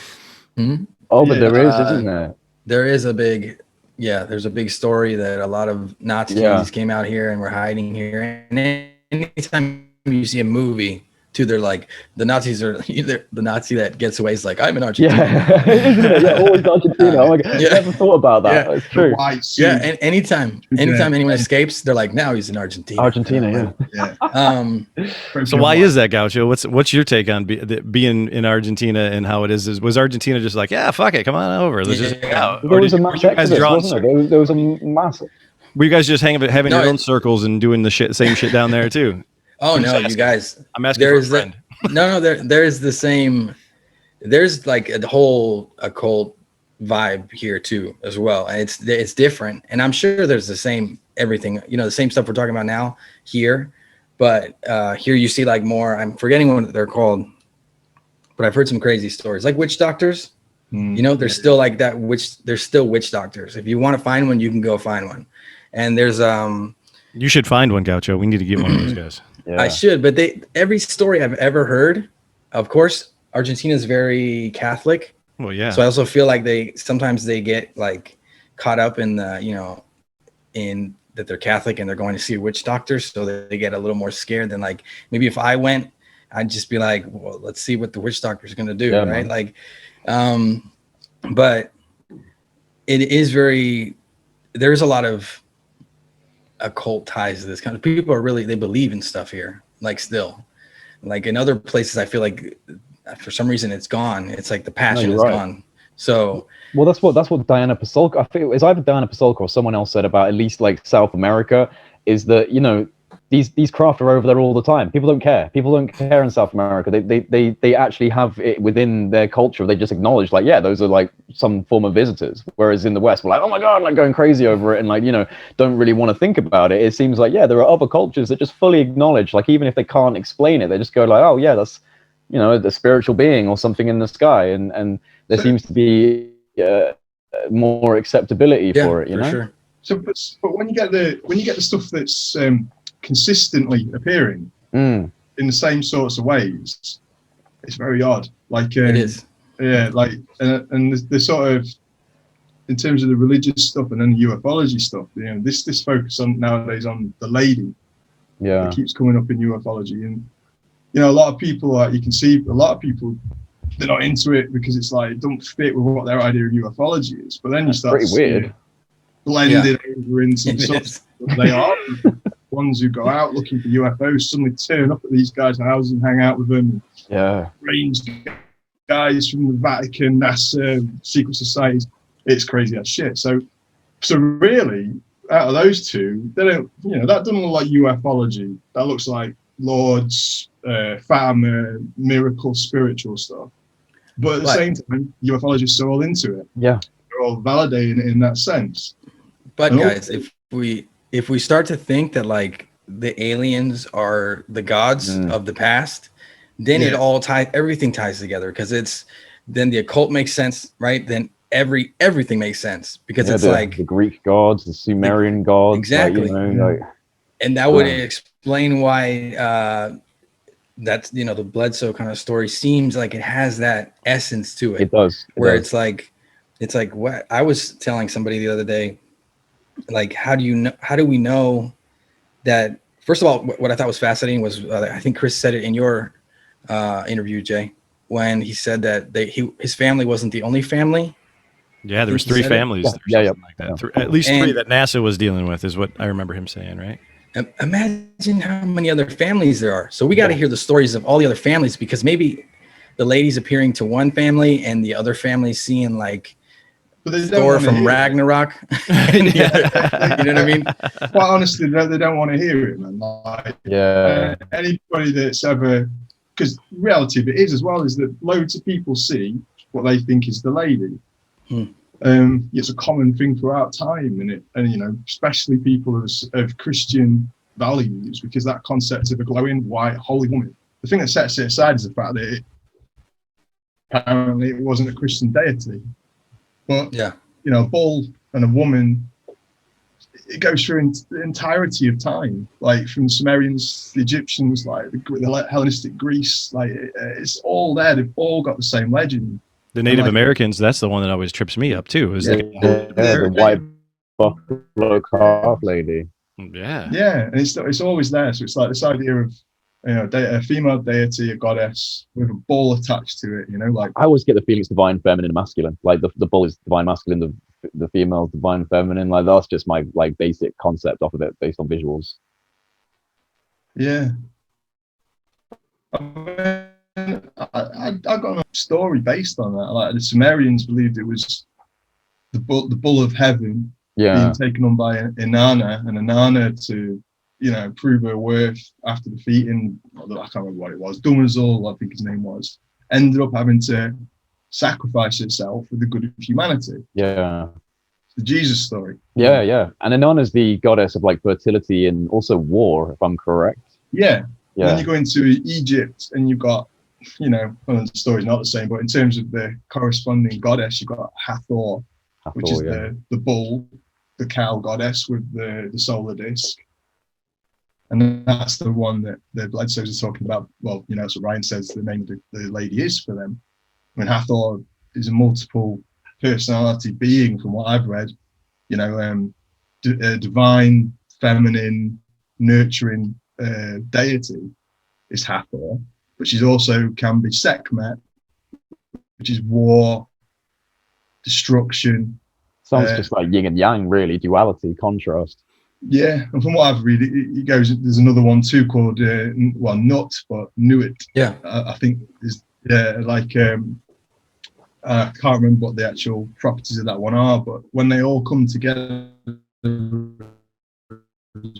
Mm-hmm. Oh, but there is, isn't there? There is a big, there's a big story that a lot of Nazis came out here and were hiding here. And anytime you see a movie, too, they're like, the Nazis are either the Nazi that gets away is like, I'm in Argentina. Yeah, always Argentina. Oh my God, I never thought about that. It's true. Yeah, and anytime anyone escapes, they're like, now he's in Argentina. So why is that, Gaucho? What's your take on being in Argentina and how it is? Was Argentina just like, yeah, fuck it, come on over? Let's just out? There was a mass exodus, wasn't there? There was a mass. Were you guys just having your own circles and doing the same shit down there too? Oh no, you guys! I'm asking for a friend. There's the same. There's like a whole occult vibe here too, as well, and it's different. And I'm sure there's the same everything. The same stuff we're talking about now here, but here you see like more. I'm forgetting what they're called, but I've heard some crazy stories, like witch doctors. There's still like that. There's still witch doctors. If you want to find one, you can go find one. And there's You should find one, Gaucho. We need to get one of those guys. Yeah. I should, but every story I've ever heard, of course, Argentina is very Catholic. Well, yeah. So I also feel like sometimes they get like caught up in the, in that they're Catholic and they're going to see witch doctors. So they get a little more scared than like, maybe if I went, I'd just be like, well, let's see what the witch doctor is going to do. Right. Man. Like, but it is there's a lot of occult ties to this kind of people they believe in stuff here, like still, like in other places I feel like for some reason it's gone. It's like the passion is gone. So well, that's what Diana Pasulka, I think it was either Diana Pasulka or someone else said about at least like South America, is that, you know, these craft are over there all the time. People don't care. People don't care in South America. They actually have it within their culture. They just acknowledge, like, yeah, those are like some form of visitors. Whereas in the West, we're like, oh my God, like going crazy over it, and like, you know, don't really want to think about it. It seems like, yeah, there are other cultures that just fully acknowledge, like, even if they can't explain it, they just go like, oh yeah, that's, you know, the spiritual being or something in the sky, and there seems to be more acceptability for it, you know. Sure. So, but when you get the stuff that's consistently appearing in the same sorts of ways, it's very odd. Like it is. Yeah, like and the sort of, in terms of the religious stuff and then the ufology stuff, you know, this focus on nowadays on the lady, that keeps coming up in ufology, and you know, a lot of people, like, you can see a lot of people, they're not into it because it's like, it don't fit with what their idea of ufology is. But then you start pretty weird. Blended over into some sort of, they are ones who go out looking for UFOs, suddenly turn up at these guys' houses and hang out with them. Yeah. Strange guys from the Vatican, NASA, secret societies. It's crazy as shit. So really, out of those two, they don't, you know, that doesn't look like ufology. That looks like Lord's, Fatima, miracle, spiritual stuff. But at the same time, ufologists are all into it. Yeah. They're all validating it in that sense. But guys, if we start to think that like the aliens are the gods of the past, then it all everything ties together, because it's, then the occult makes sense, right? Then everything makes sense, because it's like the Greek gods, the Sumerian gods, exactly. Like, you know, like, and that would explain why that's, you know, the Bledsoe kind of story seems like it has that essence to it. It does. Where it's like what I was telling somebody the other day, like, how do we know that? First of all, what I thought was fascinating was, I think Chris said it in your interview, Jay, when he said that his family wasn't the only family. Yeah, there was 3 families. Yeah. Like that. At least 3 that NASA was dealing with, is what I remember him saying, right? Imagine how many other families there are. So we got to hear the stories of all the other families, because maybe the lady's appearing to one family and the other family seeing like Thor from Ragnarok. You know what I mean? Quite honestly, they don't want to hear it, man. Like, anybody that's ever, because reality of it is as well, is that loads of people see what they think is the lady. It's a common thing throughout time, and you know, especially people of Christian values, because that concept of a glowing white holy woman, the thing that sets it aside is the fact that apparently it wasn't a Christian deity. But you know, a bull and a woman, it goes through the entirety of time, like from the Sumerians, the Egyptians, like the Hellenistic Greece, like it's all there. They've all got the same legend. The Native Americans, that's the one that always trips me up too. Is the white buffalo calf lady. Yeah, and it's always there. So it's like this idea of, you know, a female deity, a goddess with a bull attached to it. You know, like I always get the feeling it's divine feminine and masculine. Like the bull is divine masculine, the female is divine feminine. Like that's just my like basic concept off of it based on visuals. Yeah. I got a story based on that. Like the Sumerians believed it was the bull of heaven being taken on by Inanna, and Inanna, to, you know, prove her worth after defeating, I can't remember what it was, Dumazul, I think his name was, ended up having to sacrifice itself for the good of humanity. Yeah. It's the Jesus story. Yeah. And Inanna's the goddess of like fertility and also war, if I'm correct. Yeah. And then you go into Egypt and you've got, you know, well, the story's not the same, but in terms of the corresponding goddess, you've got Hathor, which is the bull, the cow goddess with the solar disc. And that's the one that the Bledsoes are talking about. Well, you know, so Ryan says the name of the lady is for them. I mean, Hathor is a multiple personality being, from what I've read, you know, divine, feminine, nurturing deity is Hathor, but she's also can be Sekhmet, which is war, destruction. Sounds just like yin and yang, really, duality, contrast. Yeah, and from what I've read, it goes. There's another one too called Nut, but Nuit. Yeah, I think is like I can't remember what the actual properties of that one are, but when they all come together as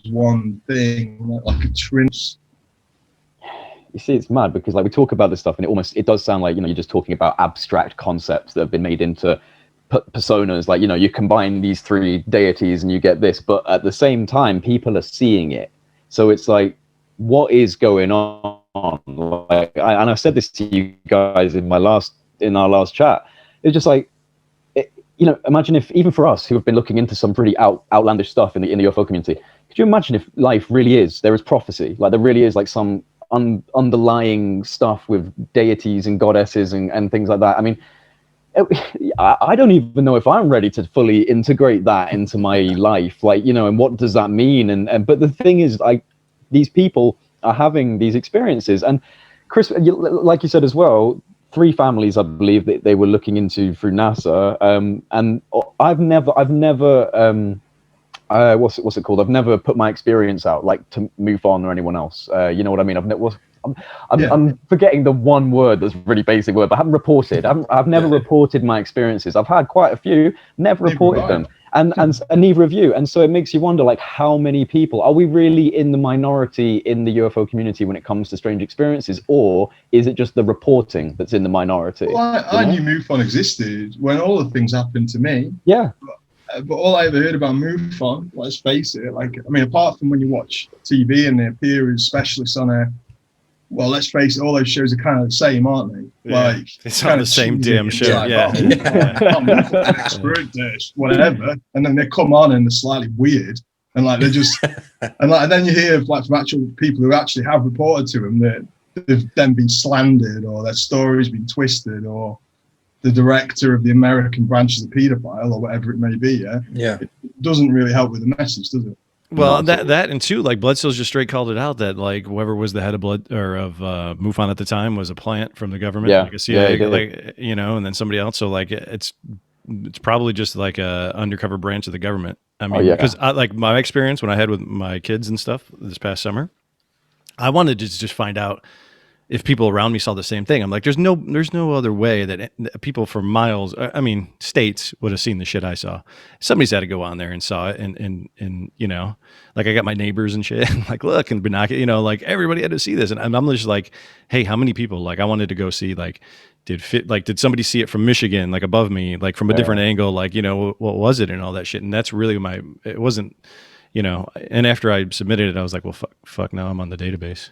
one thing, like a trinity. You see, it's mad because like we talk about this stuff and it does sound like, you know, you're just talking about abstract concepts that have been made into personas. Like, you know, you combine these three deities and you get this, but at the same time, people are seeing it. So it's like, what is going on? Like, and I said this to you guys in our last chat. It's just like, you know, imagine if, even for us who have been looking into some pretty outlandish stuff in the UFO community, could you imagine if life really there is prophecy, like there really is like some underlying stuff with deities and goddesses and things like that? I mean, I don't even know if I'm ready to fully integrate that into my life, like, you know, and what does that mean? And but the thing is, like, these people are having these experiences, and Chris, like you said as well, 3 families, I believe, that they were looking into through NASA. And I've never, what's it called? I've never put my experience out, like to MUFON or anyone else. You know what I mean? I'm forgetting the one word that's a really basic word, but I haven't reported. I've never reported my experiences. I've had quite a few, never reported them. And neither of you. And so it makes you wonder, like, how many people are we really in the minority in the UFO community when it comes to strange experiences, or is it just the reporting that's in the minority? Well, I knew MUFON existed when all the things happened to me. Yeah. But all I ever heard about MUFON, let's face it, like, I mean, apart from when you watch TV and they appear as specialists on a, well, let's face it, all those shows are kind of the same, aren't they? Yeah. Like, it's on the same damn show. Like, yeah. I'm an expert, whatever. And then they come on and they're slightly weird. And like, they're just, and then you hear like from actual people who actually have reported to them that they've then been slandered or their story's been twisted, or the director of the American branch is a paedophile or whatever it may be. Yeah. It doesn't really help with the message, does it? Well, that and too, like Bledsoe's just straight called it out that like whoever was the head of MUFON at the time was a plant from the government, like a CIA, like, you know, and then somebody else. So like it's probably just like a undercover branch of the government. I mean, because like my experience when I had with my kids and stuff this past summer, I wanted to just find out if people around me saw the same thing. I'm like, there's no other way that people for miles, I mean, states would have seen the shit I saw. Somebody's had to go on there and saw it. And you know, like I got my neighbors and shit, and like, look, and binocular, you know, like everybody had to see this. And I'm just like, hey, how many people? Like I wanted to go see, like, did somebody see it from Michigan, like above me, like from a different angle, like, you know, what was it and all that shit. And that's really it wasn't, you know, and after I submitted it, I was like, well, fuck now I'm on the database.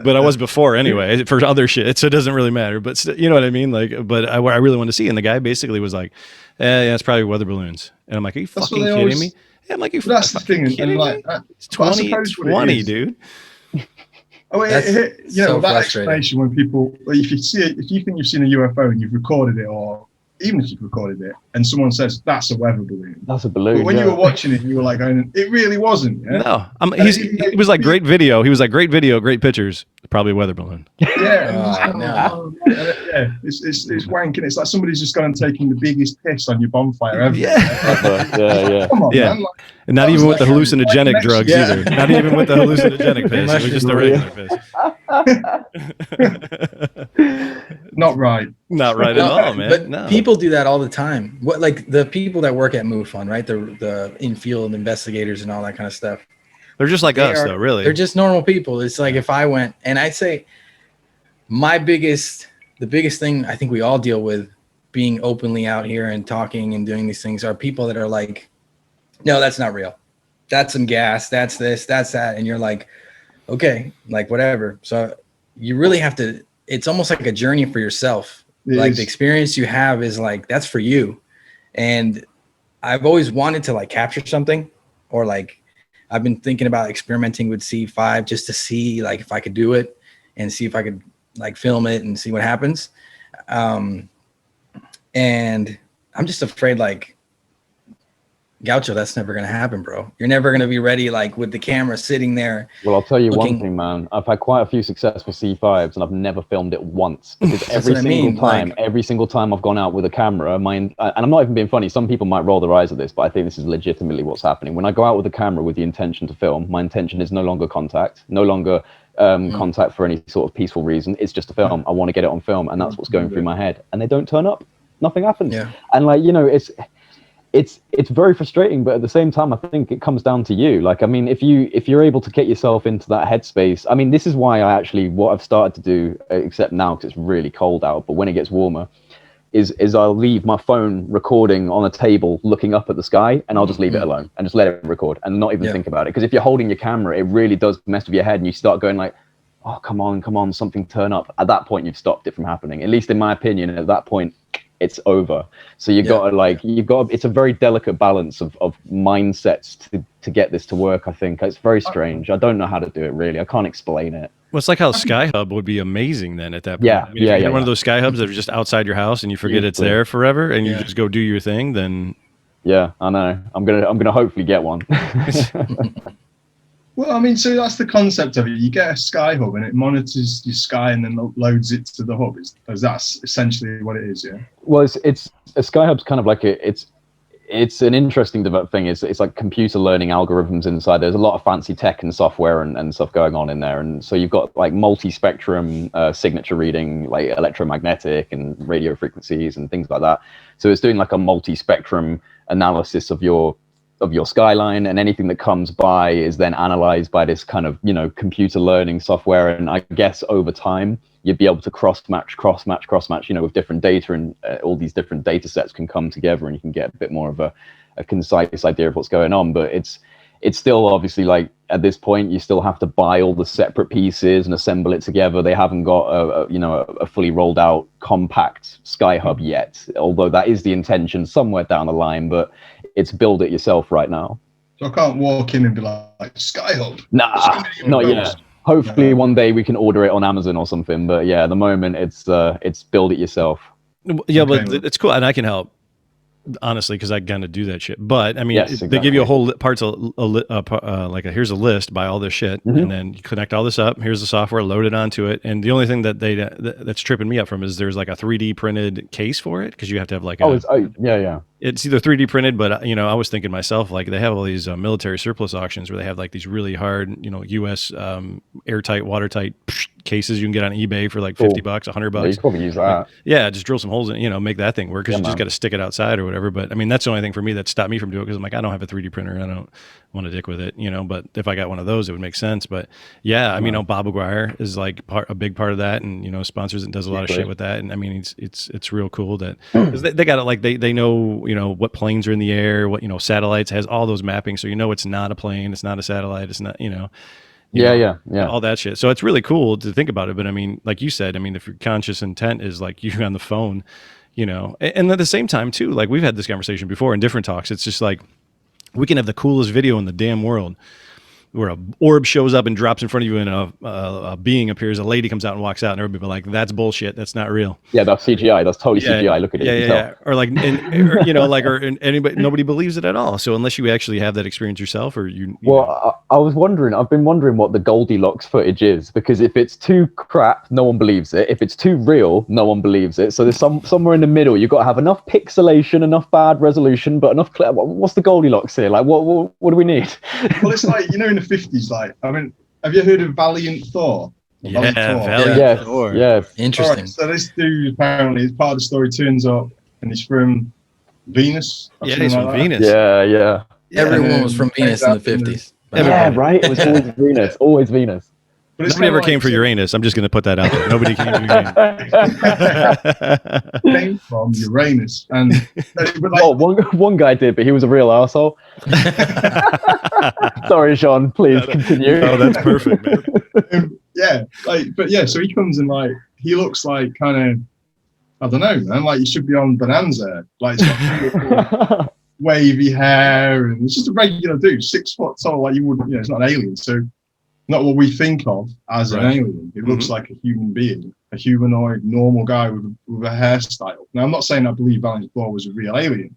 but I was before anyway for other shit. So it doesn't really matter, but you know what I mean? Like, but I really want to see. And the guy basically was like, yeah, it's probably weather balloons. And I'm like, are you fucking kidding me? Yeah, I'm like, you that's the thing. Kidding like, me? It's 2020, dude. Oh, you know, that explanation when people, if you think you've seen a UFO and you've recorded it, or even if you've recorded it, and someone says that's a weather balloon. That's a balloon. But when you were watching it, you were like, it really wasn't. Yeah? No, he was like, great video. He was like, great video, great pictures. Probably a weather balloon. Yeah, yeah. It's wanking. It's like somebody's just gone and taken the biggest piss on your bonfire ever. Yeah. Come on, man. Like, and not even with the hallucinogenic drugs either. Not even with the hallucinogenic piss. It was just the regular piss. Not right. Not right at all, man. But people do that all the time. What, like the people that work at MUFON, right? The in-field investigators and all that kind of stuff. They're just like us, though, really. They're just normal people. It's like if I went, and I'd say the biggest thing I think we all deal with being openly out here and talking and doing these things are people that are like, no, that's not real. That's some gas. That's this, that's that. And you're like, okay, like whatever. So you really have to, it's almost like a journey for yourself. Like the experience you have is like, that's for you. And I've always wanted to like capture something, or like, I've been thinking about experimenting with C5 just to see like if I could do it and see if I could like film it and see what happens. And I'm just afraid, like, Gaucho, that's never going to happen, bro. You're never going to be ready, like with the camera sitting there. Well, I'll tell you one thing, man. I've had quite a few successful C5s and I've never filmed it once. Because every single time I've gone out with a camera, and I'm not even being funny, some people might roll their eyes at this, but I think this is legitimately what's happening. When I go out with a camera with the intention to film, my intention is no longer contact, no longer contact for any sort of peaceful reason. It's just a film. I want to get it on film, and that's what's going through my head. And they don't turn up. Nothing happens. Yeah. And like, it's very frustrating, but at the same time, I think it comes down to you. Like, I mean, if you're able to get yourself into that headspace, I mean, this is why what I've started to do, except now because it's really cold out, but when it gets warmer, is I'll leave my phone recording on a table looking up at the sky, and I'll just leave it alone and just let it record and not even think about it. Because if you're holding your camera, it really does mess with your head, and you start going like, oh, come on, something turn up. At that point, you've stopped it from happening. At least in my opinion, at that point, it's over. So you've got it's a very delicate balance of mindsets to get this to work. I think it's very strange. I don't know how to do it really. I can't explain it. Well, it's like how Sky Hub would be amazing then at that point. Yeah, I mean, if you had one of those Sky Hubs that are just outside your house and you forget it's there forever, and you just go do your thing, then yeah, I know. I'm gonna hopefully get one. Well, I mean, so that's the concept of it. You get a Sky Hub and it monitors your sky and then loads it to the hub. That's essentially what it is, yeah? Well, it's a Sky Hub's kind of like it's an interesting thing. It's like computer learning algorithms inside. There's a lot of fancy tech and software and stuff going on in there. And so you've got like multi-spectrum signature reading, like electromagnetic and radio frequencies and things like that. So it's doing like a multi-spectrum analysis of your skyline, and anything that comes by is then analyzed by this kind of, computer learning software. And I guess over time, you'd be able to cross match, with different data, and all these different data sets can come together and you can get a bit more of a concise idea of what's going on. But it's still obviously, like, at this point, you still have to buy all the separate pieces and assemble it together. They haven't got a fully rolled out compact Sky Hub yet, although that is the intention somewhere down the line, but it's build it yourself right now. So I can't walk in and be like Sky Hub. Nah, not yet. Hopefully one day we can order it on Amazon or something, but yeah, at the moment it's build it yourself. Yeah, okay. But it's cool, and I can help, honestly, because I kind of do that shit. But I mean, yes, exactly. They give you a whole here's a list, buy all this shit, and then you connect all this up. Here's the software, load it onto it. And the only thing that's tripping me up from is there's like a 3D printed case for it, because you have to have like it's either 3D printed, but I was thinking myself, like, they have all these military surplus auctions where they have like these really hard, U.S. Airtight, watertight cases you can get on eBay for like $50, $100. Yeah, you can probably use that. Yeah, just drill some holes in, make that thing work, because you just got to stick it outside or whatever. But I mean, that's the only thing for me that stopped me from doing it, because I'm like, I don't have a 3D printer, I don't want to dick with it, But if I got one of those, it would make sense. But yeah, I mean, Bob McGuire is like a big part of that, and sponsors and does a lot of shit with that. And I mean, it's real cool that cause they got it, like they know what planes are in the air, what satellites, has all those mappings, so it's not a plane, it's not a satellite, it's not yeah, all that shit. So it's really cool to think about it. But I mean, like you said, I mean, if your conscious intent is like you on the phone, and at the same time too, like we've had this conversation before in different talks, it's just like we can have the coolest video in the damn world, where a orb shows up and drops in front of you, and a being appears, a lady comes out and walks out, and everybody be like, that's bullshit, that's not real. Yeah, that's CGI, that's totally CGI. Look at it. Yeah. Or like, anybody, nobody believes it at all. So unless you actually have that experience yourself, or I was wondering, I've been wondering what the Goldilocks footage is, because if it's too crap, no one believes it. If it's too real, no one believes it. So there's somewhere in the middle. You've got to have enough pixelation, enough bad resolution, but enough clear. What's the Goldilocks here? Like, what do we need? Well, it's like, in the 50s, like, I mean, have you heard of Valiant Thor? Valiant Thor. Yeah. Interesting. Right, so this dude, apparently, as part of the story, turns up, and he's from Venus. He's from Venus. Yeah. Everyone was from Venus in the 50s. Yeah, right? It was always Venus. But nobody ever came for Uranus. I'm just going to put that out there. Nobody came for Uranus. Came from Uranus. And one guy did, but he was a real arsehole. Sorry, Sean, please continue. Oh, that's perfect, man. So he comes and like, he looks like kind of, I don't know, man, like you should be on Bonanza. Like, it's got wavy hair, and it's just a regular dude, 6 foot tall, like you wouldn't, it's not an alien. So not what we think of as an alien. It looks like a human being, a humanoid, normal guy with a hairstyle. Now, I'm not saying I believe Valiant Thor was a real alien,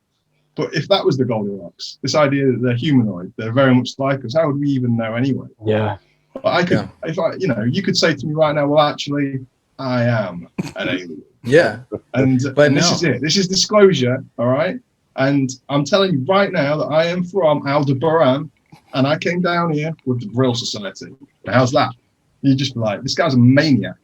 but if that was the Goldilocks, this idea that they're humanoid, they're very much like us, how would we even know anyway? Yeah. But I could, if I, you could say to me right now, well, actually, I am an alien. Yeah. And this is it. This is disclosure, all right? And I'm telling you right now that I am from Aldebaran, and I came down here with the Vril Society. Now, how's that? you'd just be like, this guy's a maniac.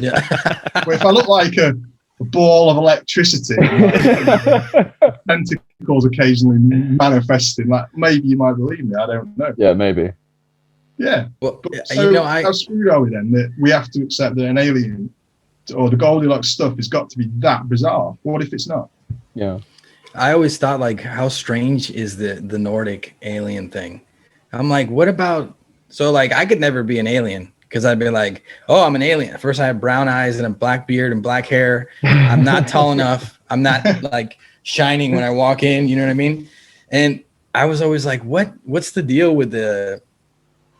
Yeah. But if I look like a ball of electricity, like, tentacles occasionally manifesting, like maybe you might believe me. I don't know. Yeah, maybe. Yeah. Well, But so how screwed are we then that we have to accept that an alien or the Goldilocks stuff has got to be that bizarre? What if it's not? Yeah. I always thought, like, how strange is the Nordic alien thing? I'm like, what about, so like I could never be an alien because I'd be like, oh, I'm an alien. First I have brown eyes and a black beard and black hair. I'm not tall enough. I'm not like shining when I walk in, you know what I mean? And I was always like, what's the deal with the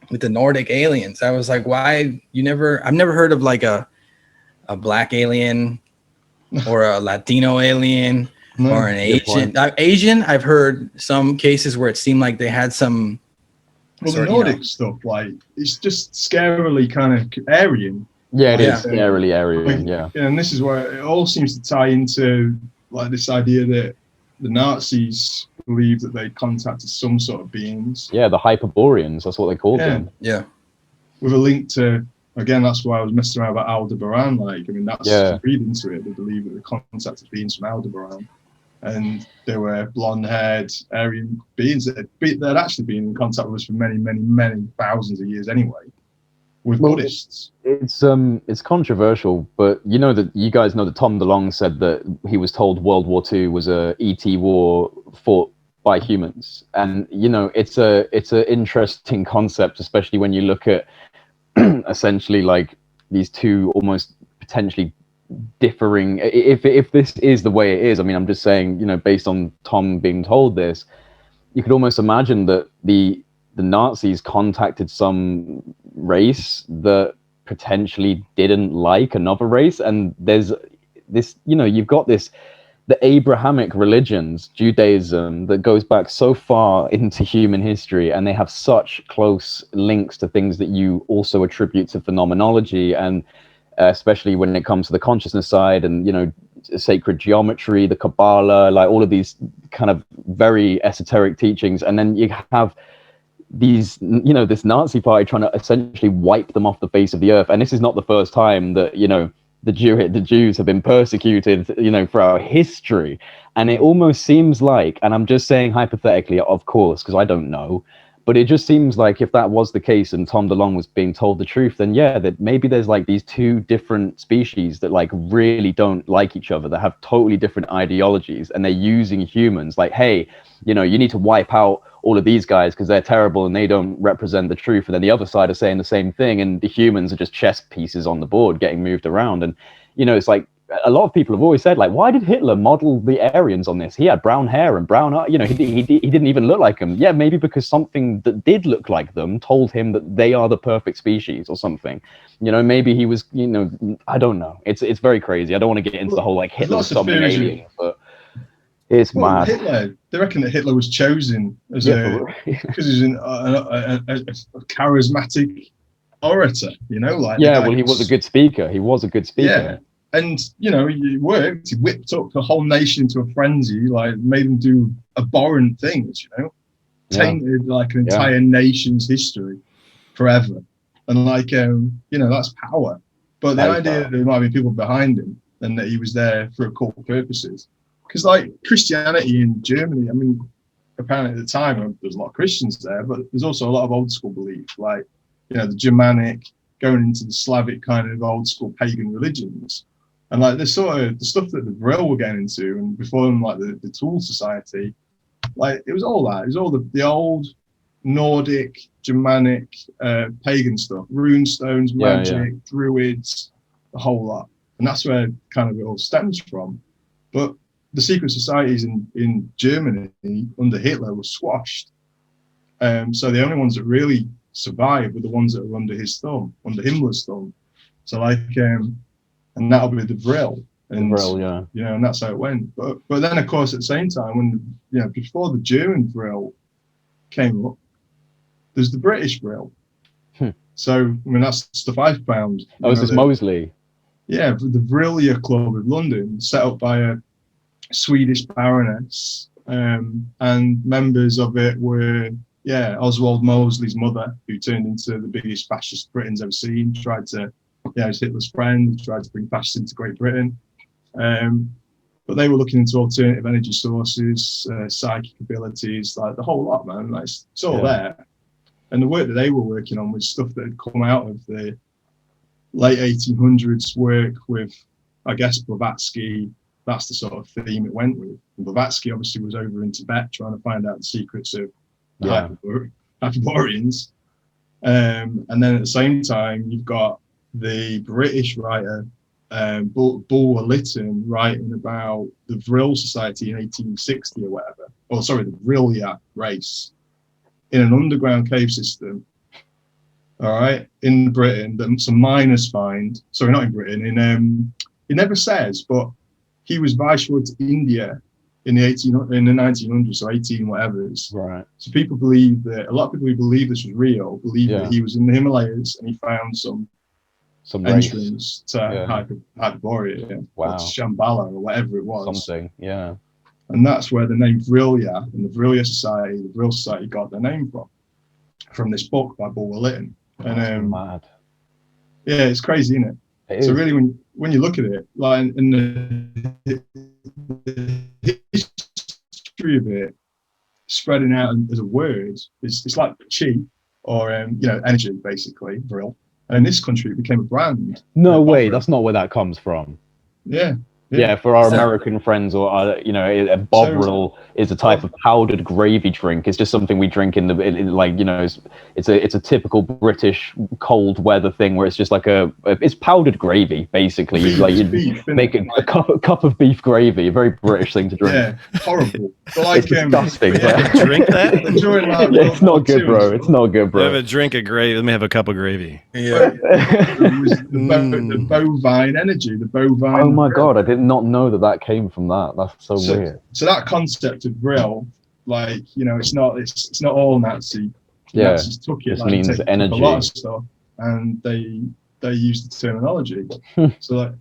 Nordic aliens? I was like, why I've never heard of like a black alien or a Latino alien. No, or an Asian. I've heard some cases where it seemed like they had some. Well, the Nordic stuff, like, it's just scarily kind of Aryan. Yeah, it is scarily Aryan. Like, and this is where it all seems to tie into like this idea that the Nazis believed that they contacted some sort of beings. Yeah, the hyperboreans. That's what they called them. Yeah. With a link to, again, that's why I was messing around about Aldebaran. Like, I mean, that's read into it. They believe that they contacted beings from Aldebaran. And they were blonde-haired Aryan beings that had actually been in contact with us for many, many, many thousands of years anyway, with Buddhists. It's controversial, but you guys know that Tom DeLonge said that he was told World War II was a ET war fought by humans, and it's an interesting concept, especially when you look at essentially like these two almost potentially differing, if this is the way it is. I mean, I'm just saying, based on Tom being told this, you could almost imagine that the Nazis contacted some race that potentially didn't like another race, and there's this, you've got this, the Abrahamic religions, Judaism, that goes back so far into human history, and they have such close links to things that you also attribute to phenomenology, and especially when it comes to the consciousness side and, sacred geometry, the Kabbalah, like all of these kind of very esoteric teachings. And then you have these, this Nazi party trying to essentially wipe them off the face of the earth. And this is not the first time that, the Jews have been persecuted, throughout history. And it almost seems like, and I'm just saying hypothetically, of course, because I don't know, but it just seems like if that was the case and Tom DeLonge was being told the truth, then that maybe there's like these two different species that like really don't like each other, that have totally different ideologies, and they're using humans like, hey, you need to wipe out all of these guys because they're terrible and they don't represent the truth. And then the other side are saying the same thing, and the humans are just chess pieces on the board getting moved around. And, it's like, a lot of people have always said, like, why did Hitler model the Aryans on this? He had brown hair and brown eyes. He didn't even look like them. Yeah, maybe because something that did look like them told him that they are the perfect species or something. Maybe he was, I don't know. It's very crazy. I don't want to get into the whole like Hitler summoning aliens, but it's mad. Hitler, they reckon that Hitler was chosen as because he's a charismatic orator. He was a good speaker. Yeah. And, he worked. He whipped up the whole nation into a frenzy, like made them do abhorrent things, tainted like an entire nation's history forever. And like, that's power. But the idea that there might be people behind him and that he was there for occult purposes. Because like Christianity in Germany, I mean, apparently at the time, there's a lot of Christians there, but there's also a lot of old school belief, like, the Germanic, going into the Slavic kind of old school pagan religions. And like the stuff that the Vril were getting into, and before them, like the Tool Society, like it was all that. It was all the old Nordic, Germanic, pagan stuff, rune stones, magic, druids, the whole lot. And that's where kind of it all stems from. But the secret societies in Germany under Hitler were squashed. So the only ones that really survived were the ones that were under his thumb, under Himmler's thumb. So like, and that'll be the Vril. And, and that's how it went. But then, of course, at the same time, when, before the German Vril came up, there's the British Vril. So, I mean, that's the stuff I've found. Oh, is this Mosley? Yeah, the Vrillia Club of London, set up by a Swedish baroness, and members of it were, Oswald Mosley's mother, who turned into the biggest fascist Britain's ever seen, tried to, was Hitler's friend, tried to bring fascists into Great Britain. But they were looking into alternative energy sources, psychic abilities, like the whole lot, man. Like, it's all there. And the work that they were working on was stuff that had come out of the late 1800s work with, I guess, Blavatsky. That's the sort of theme it went with. And Blavatsky obviously was over in Tibet trying to find out the secrets of the hyperboreans. And then at the same time, you've got the British writer, Bulwer Lytton, writing about the Vril Society in 1860 or whatever. Oh, sorry, the Vril race in an underground cave system. All right, in Britain, that some miners find. Sorry, not in Britain. It never says, but he was viceroy to India in the 1900s, so 18 whatevers. Right. So people believe that, a lot of people who believe this was real believe that he was in the Himalayas and he found some entrance to Hyperborea, or to Shambhala, or whatever it was. Something, yeah. And that's where the name Vrilya and the Vril Society got their name from this book by Bulwer Lytton. And mad. Yeah, it's crazy, isn't it? So really, when you look at it, like in the history of it, spreading out as a word, it's like chi, or energy, basically, Vril. And in this country, it became a brand. No way, that's not where that comes from. Yeah, for our American friends, or a bovril is a type of powdered gravy drink. It's just something we drink it's a typical British cold weather thing where it's just like it's powdered gravy basically. You make a cup of beef gravy, a very British thing to drink. Yeah, horrible. But like, it's disgusting. Drink that? It's not good, bro. It's not good, bro. Have a drink of gravy. Let me have a cup of gravy. Yeah. It was the bovine energy, the bovine. Oh my God, I did not know that came from that. That's so weird. So that concept of Vril, it's not all Nazi. Yeah, Nazis took it. This means energy. A lot of stuff, and they used the terminology. So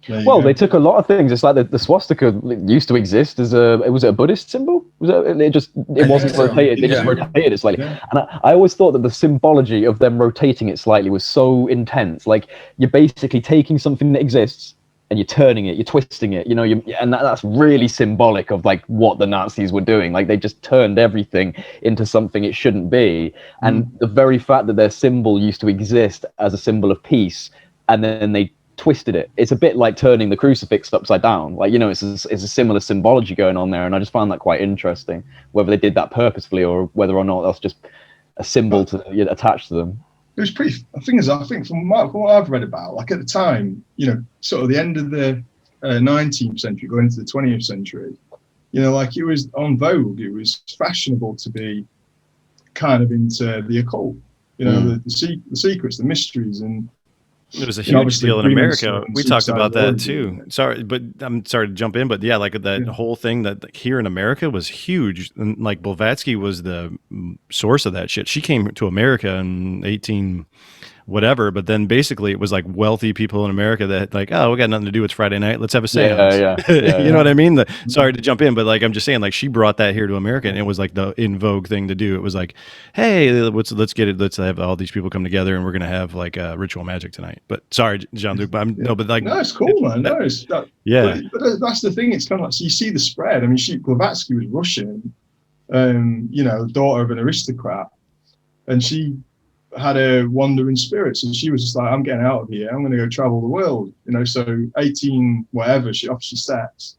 they took a lot of things. It's like the swastika used to exist as was it a Buddhist symbol? It wasn't rotated. They just rotated it slightly. Yeah. And I always thought that the symbology of them rotating it slightly was so intense. Like, you're basically taking something that exists and you're turning it, you're twisting it, and that's really symbolic of like what the Nazis were doing. Like, they just turned everything into something it shouldn't be. And the very fact that their symbol used to exist as a symbol of peace, and then they twisted it. It's a bit like turning the crucifix upside down. Like, it's a similar symbology going on there. And I just found that quite interesting, whether they did that purposefully or whether or not that's just a symbol to attach to them. It was pretty. I think from what I've read about, like at the time, sort of the end of the 19th century, going into the 20th century, like it was on vogue. It was fashionable to be kind of into the occult, the secrets, the mysteries, and it was a huge deal in America. We talked about that too. Sorry, but I'm sorry to jump in, but that whole thing that here in America was huge. And like Blavatsky was the source of that shit. She came to America in 18 whatever, but then basically it was like wealthy people in America that like, oh, we got nothing to do. It's Friday night. Let's have a seance. You know what I mean? Sorry to jump in, but like, I'm just saying, like, she brought that here to America, and it was like the in vogue thing to do. It was like, hey, let's get it. Let's have all these people come together, and we're gonna have like ritual magic tonight. But sorry, Jean-Luc, but no, it's cool, man. But that's the thing. It's kind of like, so you see the spread. I mean, Blavatsky was Russian, daughter of an aristocrat, and she had a wandering spirit, so she was just like, I'm getting out of here, I'm going to go travel the world, so 18 whatever, she obviously sets,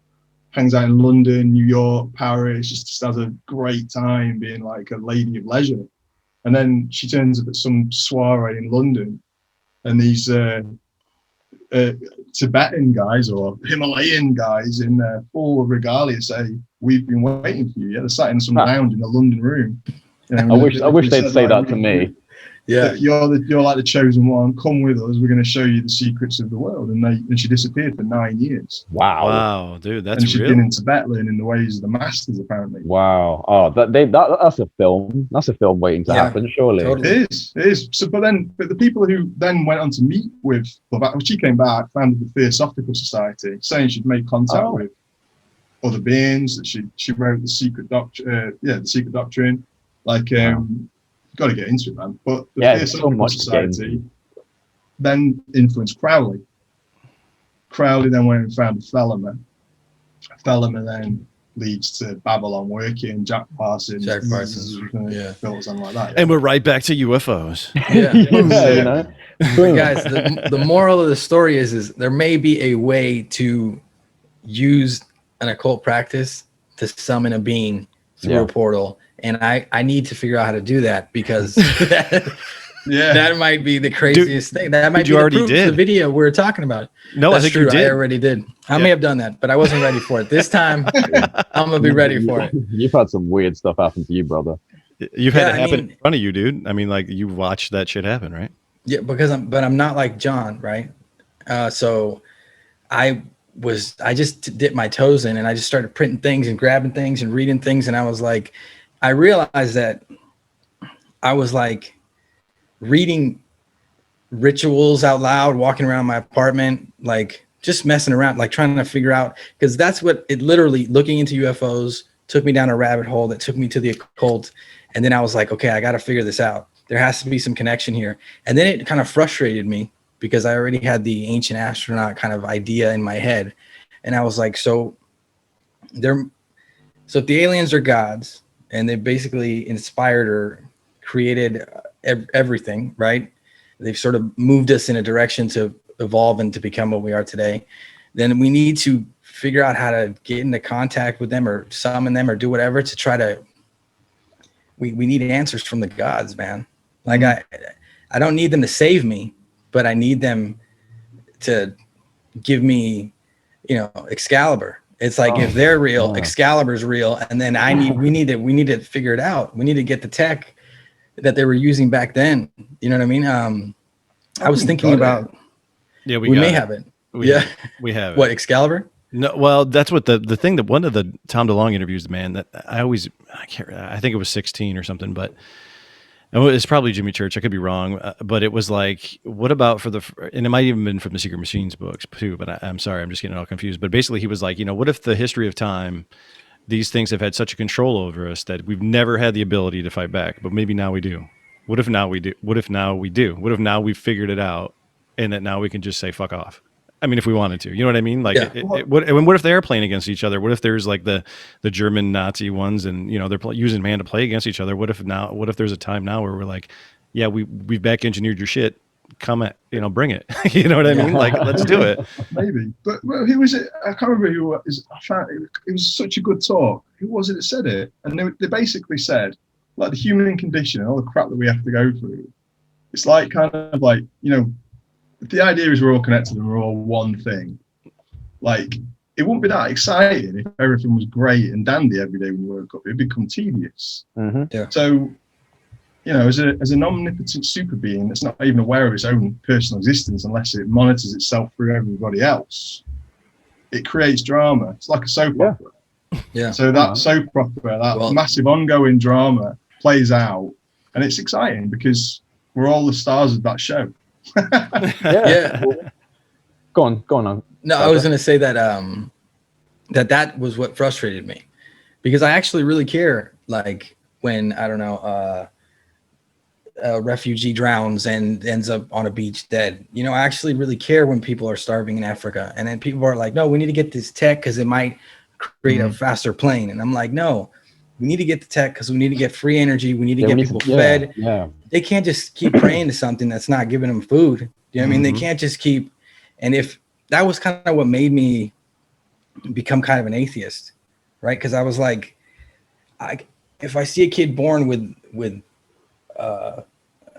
hangs out in London, New York, Paris, just has a great time being like a lady of leisure. And then she turns up at some soiree in London, and these Tibetan guys or Himalayan guys in full regalia say, we've been waiting for you. They're sat in some lounge in a London room. I wish they'd say that to me. Yeah, you're like the chosen one. Come with us. We're going to show you the secrets of the world. And she disappeared for 9 years. Wow, dude, that's and she'd been in Tibet learning the ways of the masters, apparently. Wow. Oh, that's a film. That's a film waiting to happen, surely. Totally. It is. So, but the people who then went on to meet with Blavatsky, she came back, founded the Theosophical Society, saying she'd made contact with other beings. That she wrote the Secret Doctrine. The Secret Doctrine. Like, got to get into it, man. But the Theosophical Society then influenced Crowley. Crowley then went and found Thelema. Thelema then leads to Babylon working, Jack Parson, something like that. And we're right back to UFOs. Yeah, you know. Guys, the moral of the story is there may be a way to use an occult practice to summon a being through a portal, and I need to figure out how to do that, because that might be the craziest thing. That might be the proof of the video we're talking about. No, that's I think true. you did. I already did. I may have done that, but I wasn't ready for it. This time, I'm gonna be ready for it. You've had some weird stuff happen to you, brother. You've had it happen in front of you, dude. I mean, like, you watched that shit happen, right? Yeah, because I'm not like John, right? So I just dipped my toes in, and I just started printing things and grabbing things and reading things, and I was like, I realized that I was like reading rituals out loud, walking around my apartment, like just messing around, like trying to figure out, because that's what it literally, looking into UFOs took me down a rabbit hole that took me to the occult. And then I was like, okay, I got to figure this out. There has to be some connection here. And then it kind of frustrated me, because I already had the ancient astronaut kind of idea in my head. And I was like, so if the aliens are gods, and they basically inspired or created everything, right? They've sort of moved us in a direction to evolve and to become what we are today. Then we need to figure out how to get into contact with them, or summon them, or do whatever to try to, we need answers from the gods, man. Like, I don't need them to save me, but I need them to give me, Excalibur. It's like, if they're real, Excalibur's real, and then we need to figure it out. We need to get the tech that they were using back then. You know what I mean? I was thinking about. Yeah, we may have it. We have it. What, Excalibur? No, well, that's what the thing that one of the Tom DeLonge interviews, man, that I think it was 16 or something, but it's probably Jimmy Church. I could be wrong, but it was like, what about and it might even been from the Secret Machines books too, but I'm sorry, I'm just getting all confused. But basically he was like, what if the history of time, these things have had such a control over us that we've never had the ability to fight back, but maybe now we do. What if now we do? What if now we do? What if now we've figured it out, and that now we can just say fuck off? I mean, if we wanted to, you know what I mean? Like, what if they're playing against each other? What if there's like the German Nazi ones, and they're using man to play against each other? What if there's a time now where we're like, yeah, we've back engineered your shit. Come at, bring it. You know what I mean? Like, let's do it. Maybe. But who was it? I can't remember who it was. It was such a good talk. Who was it that said it? And they basically said, like, the human condition and all the crap that we have to go through. It's like, kind of like, the idea is we're all connected and we're all one thing. Like, it wouldn't be that exciting if everything was great and dandy every day when you woke up. It'd become tedious. Mm-hmm. Yeah. So, as an omnipotent super being that's not even aware of its own personal existence unless it monitors itself through everybody else, it creates drama. It's like a soap opera. Yeah. So that soap opera, that massive ongoing drama plays out, and it's exciting because we're all the stars of that show. Yeah. Go on. No, I was going to say that that was what frustrated me, because I actually really care. Like, when, I don't know, a refugee drowns and ends up on a beach dead. I actually really care when people are starving in Africa, and then people are like, no, we need to get this tech because it might create a faster plane. And I'm like, no, we need to get the tech because we need to get free energy. We need to get people fed. Yeah. They can't just keep praying to something that's not giving them food. You know what I mean? They can't just keep. And if that was kind of what made me become kind of an atheist, right? Because I was like, if I see a kid born with a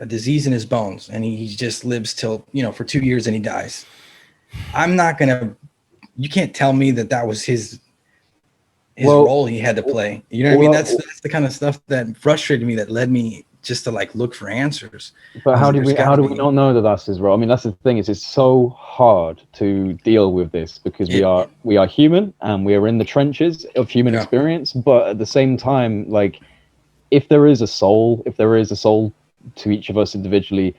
disease in his bones and he just lives till, for 2 years and he dies, I'm not gonna. You can't tell me that was his role he had to play. You know what I mean? That's the kind of stuff that frustrated me, that led me just to like look for answers. But how do we not know that that's his role? I mean, that's the thing, is it's so hard to deal with this because we are human and we are in the trenches of human experience. But at the same time, like, if there is a soul to each of us individually,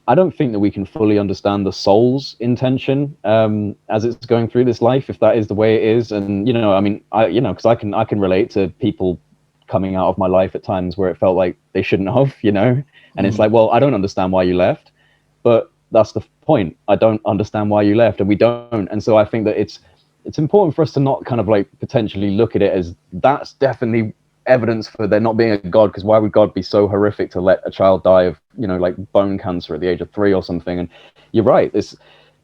I don't think that we can fully understand the soul's intention as it's going through this life, if that is the way it is. And I mean, because I can relate to people coming out of my life at times where it felt like they shouldn't have, you know? And it's like, well, I don't understand why you left, but that's the point. I don't understand why you left, and we don't. And so I think that it's important for us to not kind of like potentially look at it as that's definitely evidence for there not being a God, because why would God be so horrific to let a child die of, you know, like bone cancer at the age of 3 or something? And you're right,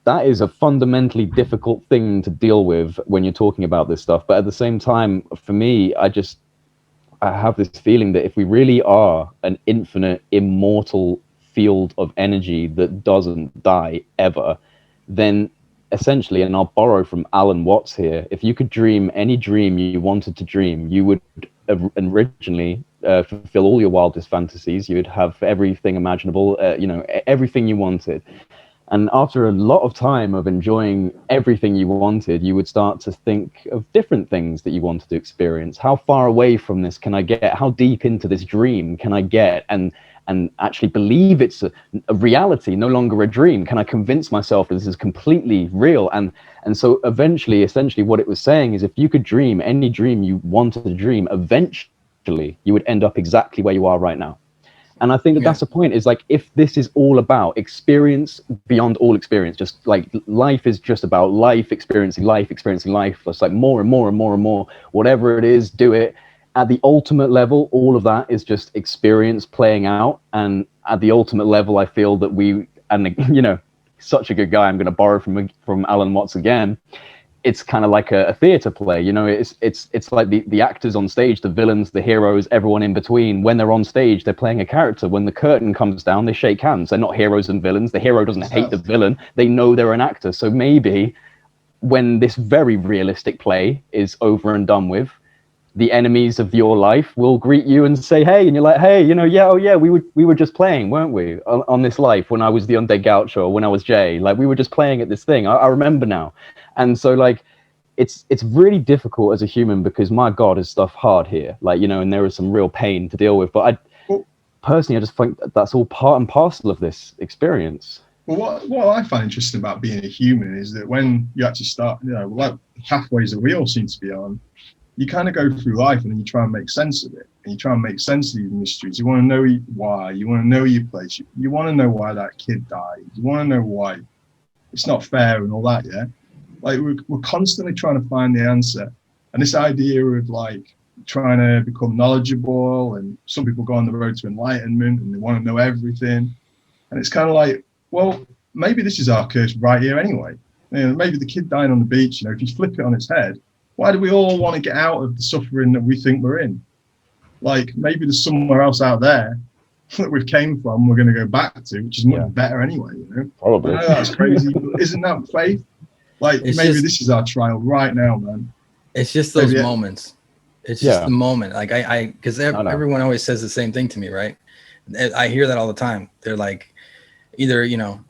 that is a fundamentally difficult thing to deal with when you're talking about this stuff. But at the same time, for me, I have this feeling that if we really are an infinite, immortal field of energy that doesn't die ever, then essentially, and I'll borrow from Alan Watts here, if you could dream any dream you wanted to dream, you would originally fulfill all your wildest fantasies. You would have everything imaginable, you know, everything you wanted. And after a lot of time of enjoying everything you wanted, you would start to think of different things that you wanted to experience. How far away from this can I get? How deep into this dream can I get? And actually believe it's a reality, no longer a dream? Can I convince myself that this is completely real? And so eventually, essentially what it was saying is if you could dream any dream you wanted to dream, eventually you would end up exactly where you are right now. And I think that that's the point, is like, if this is all about experience beyond all experience, just like life is just about life, experiencing life. It's like more and more and more and more, whatever it is, do it. At the ultimate level, all of that is just experience playing out. And at the ultimate level, I feel that you know, such a good guy, I'm going to borrow from Alan Watts again. It's kind of like a theater play, you know. It's like the actors on stage, the villains, the heroes, everyone in between. When they're on stage, they're playing a character. When the curtain comes down, they shake hands. They're not heroes and villains. The hero doesn't hate the villain. They know they're an actor. So maybe when this very realistic play is over and done with, the enemies of your life will greet you and say, hey, and you're like, hey, you know, we were just playing, weren't we, on this life when I was the Undead Gaucho, or when I was Jay, like we were just playing at this thing. I remember now. And so like, it's really difficult as a human, because my God, is stuff hard here, like, you know, and there is some real pain to deal with. But personally, I just think that's all part and parcel of this experience. Well, what I find interesting about being a human is that when you actually start, you know, like pathways that we all seem to be on, you kind of go through life and then you try and make sense of it. And you try and make sense of these mysteries. You want to know why. You want to know your place. You want to know why that kid died. You want to know why it's not fair and all that, yeah? Like, we're constantly trying to find the answer. And this idea of, like, trying to become knowledgeable, and some people go on the road to enlightenment and they want to know everything. And it's kind of like, well, maybe this is our curse right here anyway. You know, maybe the kid dying on the beach, you know, if you flip it on its head, why do we all want to get out of the suffering that we think we're in? Like, maybe there's somewhere else out there that we came from, we're going to go back to, which is much better anyway, you know? Probably. I know that's crazy, but isn't that faith? Like, it's maybe just, this is our trial right now, man. It's just those moments. It's just the moment. Like, because everyone always says the same thing to me, right? I hear that all the time. They're like, either, you know,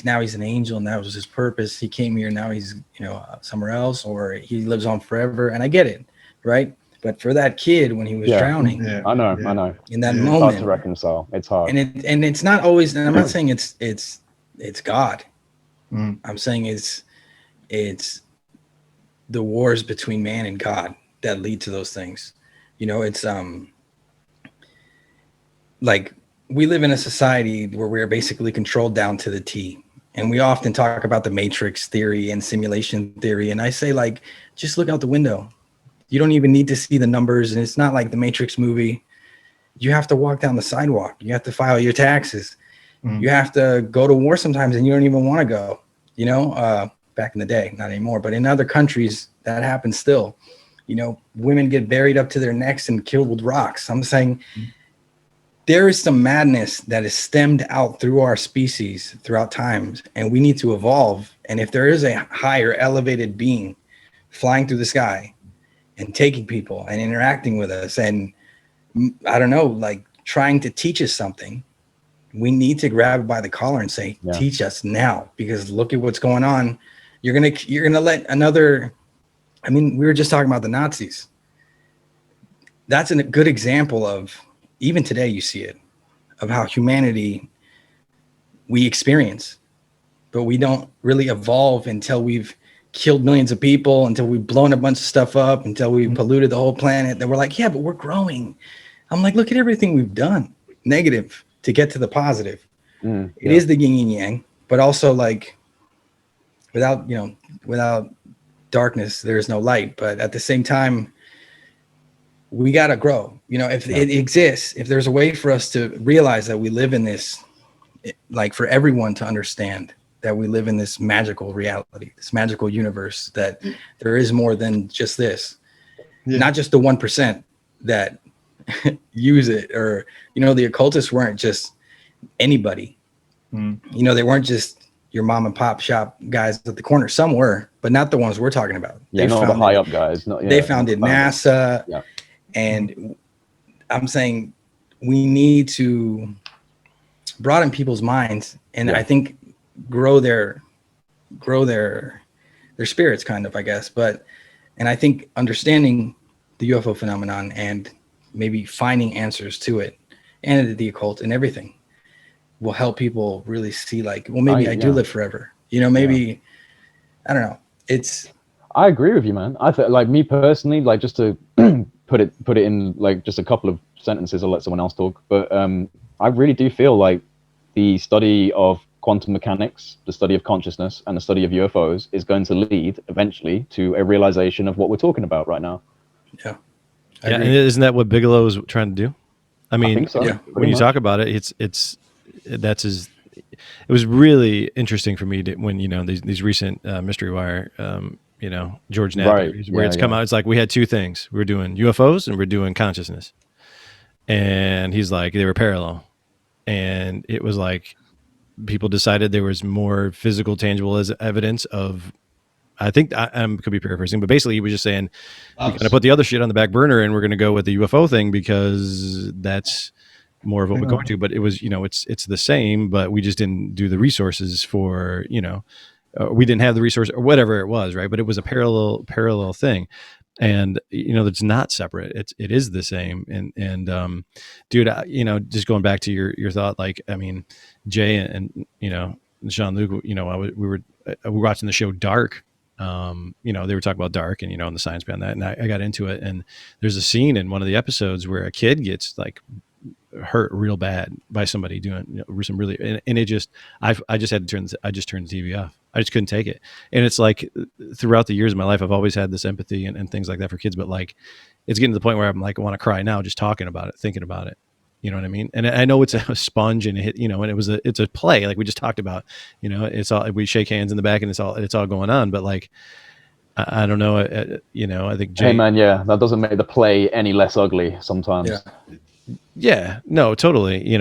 now he's an angel and that was his purpose. He came here, now he's, you know, somewhere else, or he lives on forever. And I get it, right? But for that kid, when he was drowning, I know. In that moment, it's hard to reconcile. It's hard, and it's not always. And I'm not saying it's God. I'm saying it's the wars between man and God that lead to those things. You know, it's like, we live in a society where we're basically controlled down to the T. And we often talk about the matrix theory and simulation theory. And I say, like, just look out the window. You don't even need to see the numbers. And it's not like the Matrix movie. You have to walk down the sidewalk. You have to file your taxes. You have to go to war sometimes and you don't even want to go, you know, back in the day, not anymore. But in other countries, that happens still. You know, women get buried up to their necks and killed with rocks. I'm saying, there is some madness that is stemmed out through our species throughout times, and we need to evolve. And if there is a higher elevated being flying through the sky and taking people and interacting with us, and I don't know, like trying to teach us something, we need to grab it by the collar and say, teach us now, because look at what's going on. You're gonna let another, I mean, we were just talking about the Nazis. That's a good example of, even today you see it, of how humanity we experience, but we don't really evolve until we've killed millions of people, until we've blown a bunch of stuff up, until we polluted the whole planet. Then we're like, yeah, but we're growing. I'm like, look at everything we've done, negative, to get to the positive. It is the yin and yang, but also like without darkness, there's no light. But at the same time, we got to grow. If it exists, if there's a way for us to realize that we live in this, like for everyone to understand that we live in this magical reality, this magical universe, that there is more than just this, not just the 1% that use it, or, the occultists weren't just anybody, they weren't just your mom and pop shop guys at the corner. Some were, but not the ones we're talking about. Yeah, not the high up guys. They founded NASA. Yeah. And I'm saying we need to broaden people's minds, and I think grow their spirits, kind of, I guess. And I think understanding the UFO phenomenon and maybe finding answers to it and the occult and everything will help people really see, like, well, maybe I do live forever. Maybe I don't know. I agree with you, man. I feel like, me personally, like, just to put it in like just a couple of sentences, I'll let someone else talk. But I really do feel like the study of quantum mechanics, the study of consciousness, and the study of UFOs is going to lead eventually to a realization of what we're talking about right now. Yeah. And isn't that what Bigelow is trying to do? I mean, think so. When you talk about it, it was really interesting for me when these recent Mystery Wire, George Knapp, where it's come out. It's like we had two things: we were doing UFOs and we're doing consciousness. And he's like, they were parallel, and it was like people decided there was more physical, tangible evidence of. I think I could be paraphrasing, but basically he was just saying we're going to put the other shit on the back burner and we're going to go with the UFO thing because that's more of what we're going to. But it was, it's the same, but we just didn't do the resources for, we didn't have the resource or whatever it was, right? But it was a parallel thing, and it's not separate. It is the same. And dude, just going back to your thought, like, I mean, Jay and Jean-Luc, we were watching the show Dark. They were talking about Dark and and the science behind that, and I got into it. And there's a scene in one of the episodes where a kid gets like hurt real bad by somebody doing some really, and it just I just had to turned the TV off. I just couldn't take it. And it's like throughout the years of my life, I've always had this empathy and things like that for kids, but like it's getting to the point where I'm like, I want to cry now just talking about it, thinking about it. You know what I mean? And I know it's a sponge and and it's a play, like we just talked about, it's all, we shake hands in the back and it's all going on. But like, I don't know. I think Jay, hey man, that doesn't make the play any less ugly sometimes. Yeah, no, totally.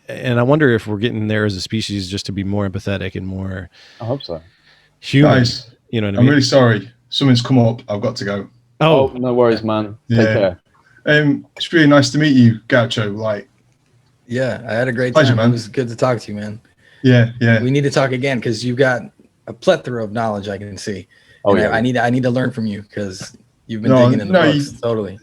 And I wonder if we're getting there as a species just to be more empathetic and more. I hope so. Human. Guys, you know what I I'm mean? really sorry. Something's come up. I've got to go. Oh, no worries, man. Take care. It's really nice to meet you, Gaucho. Like, yeah, I had a great pleasure, time. man. It was good to talk to you, man. Yeah. We need to talk again because you've got a plethora of knowledge I can see. Oh, and yeah. I need to learn from you because you've been digging in the books. Totally.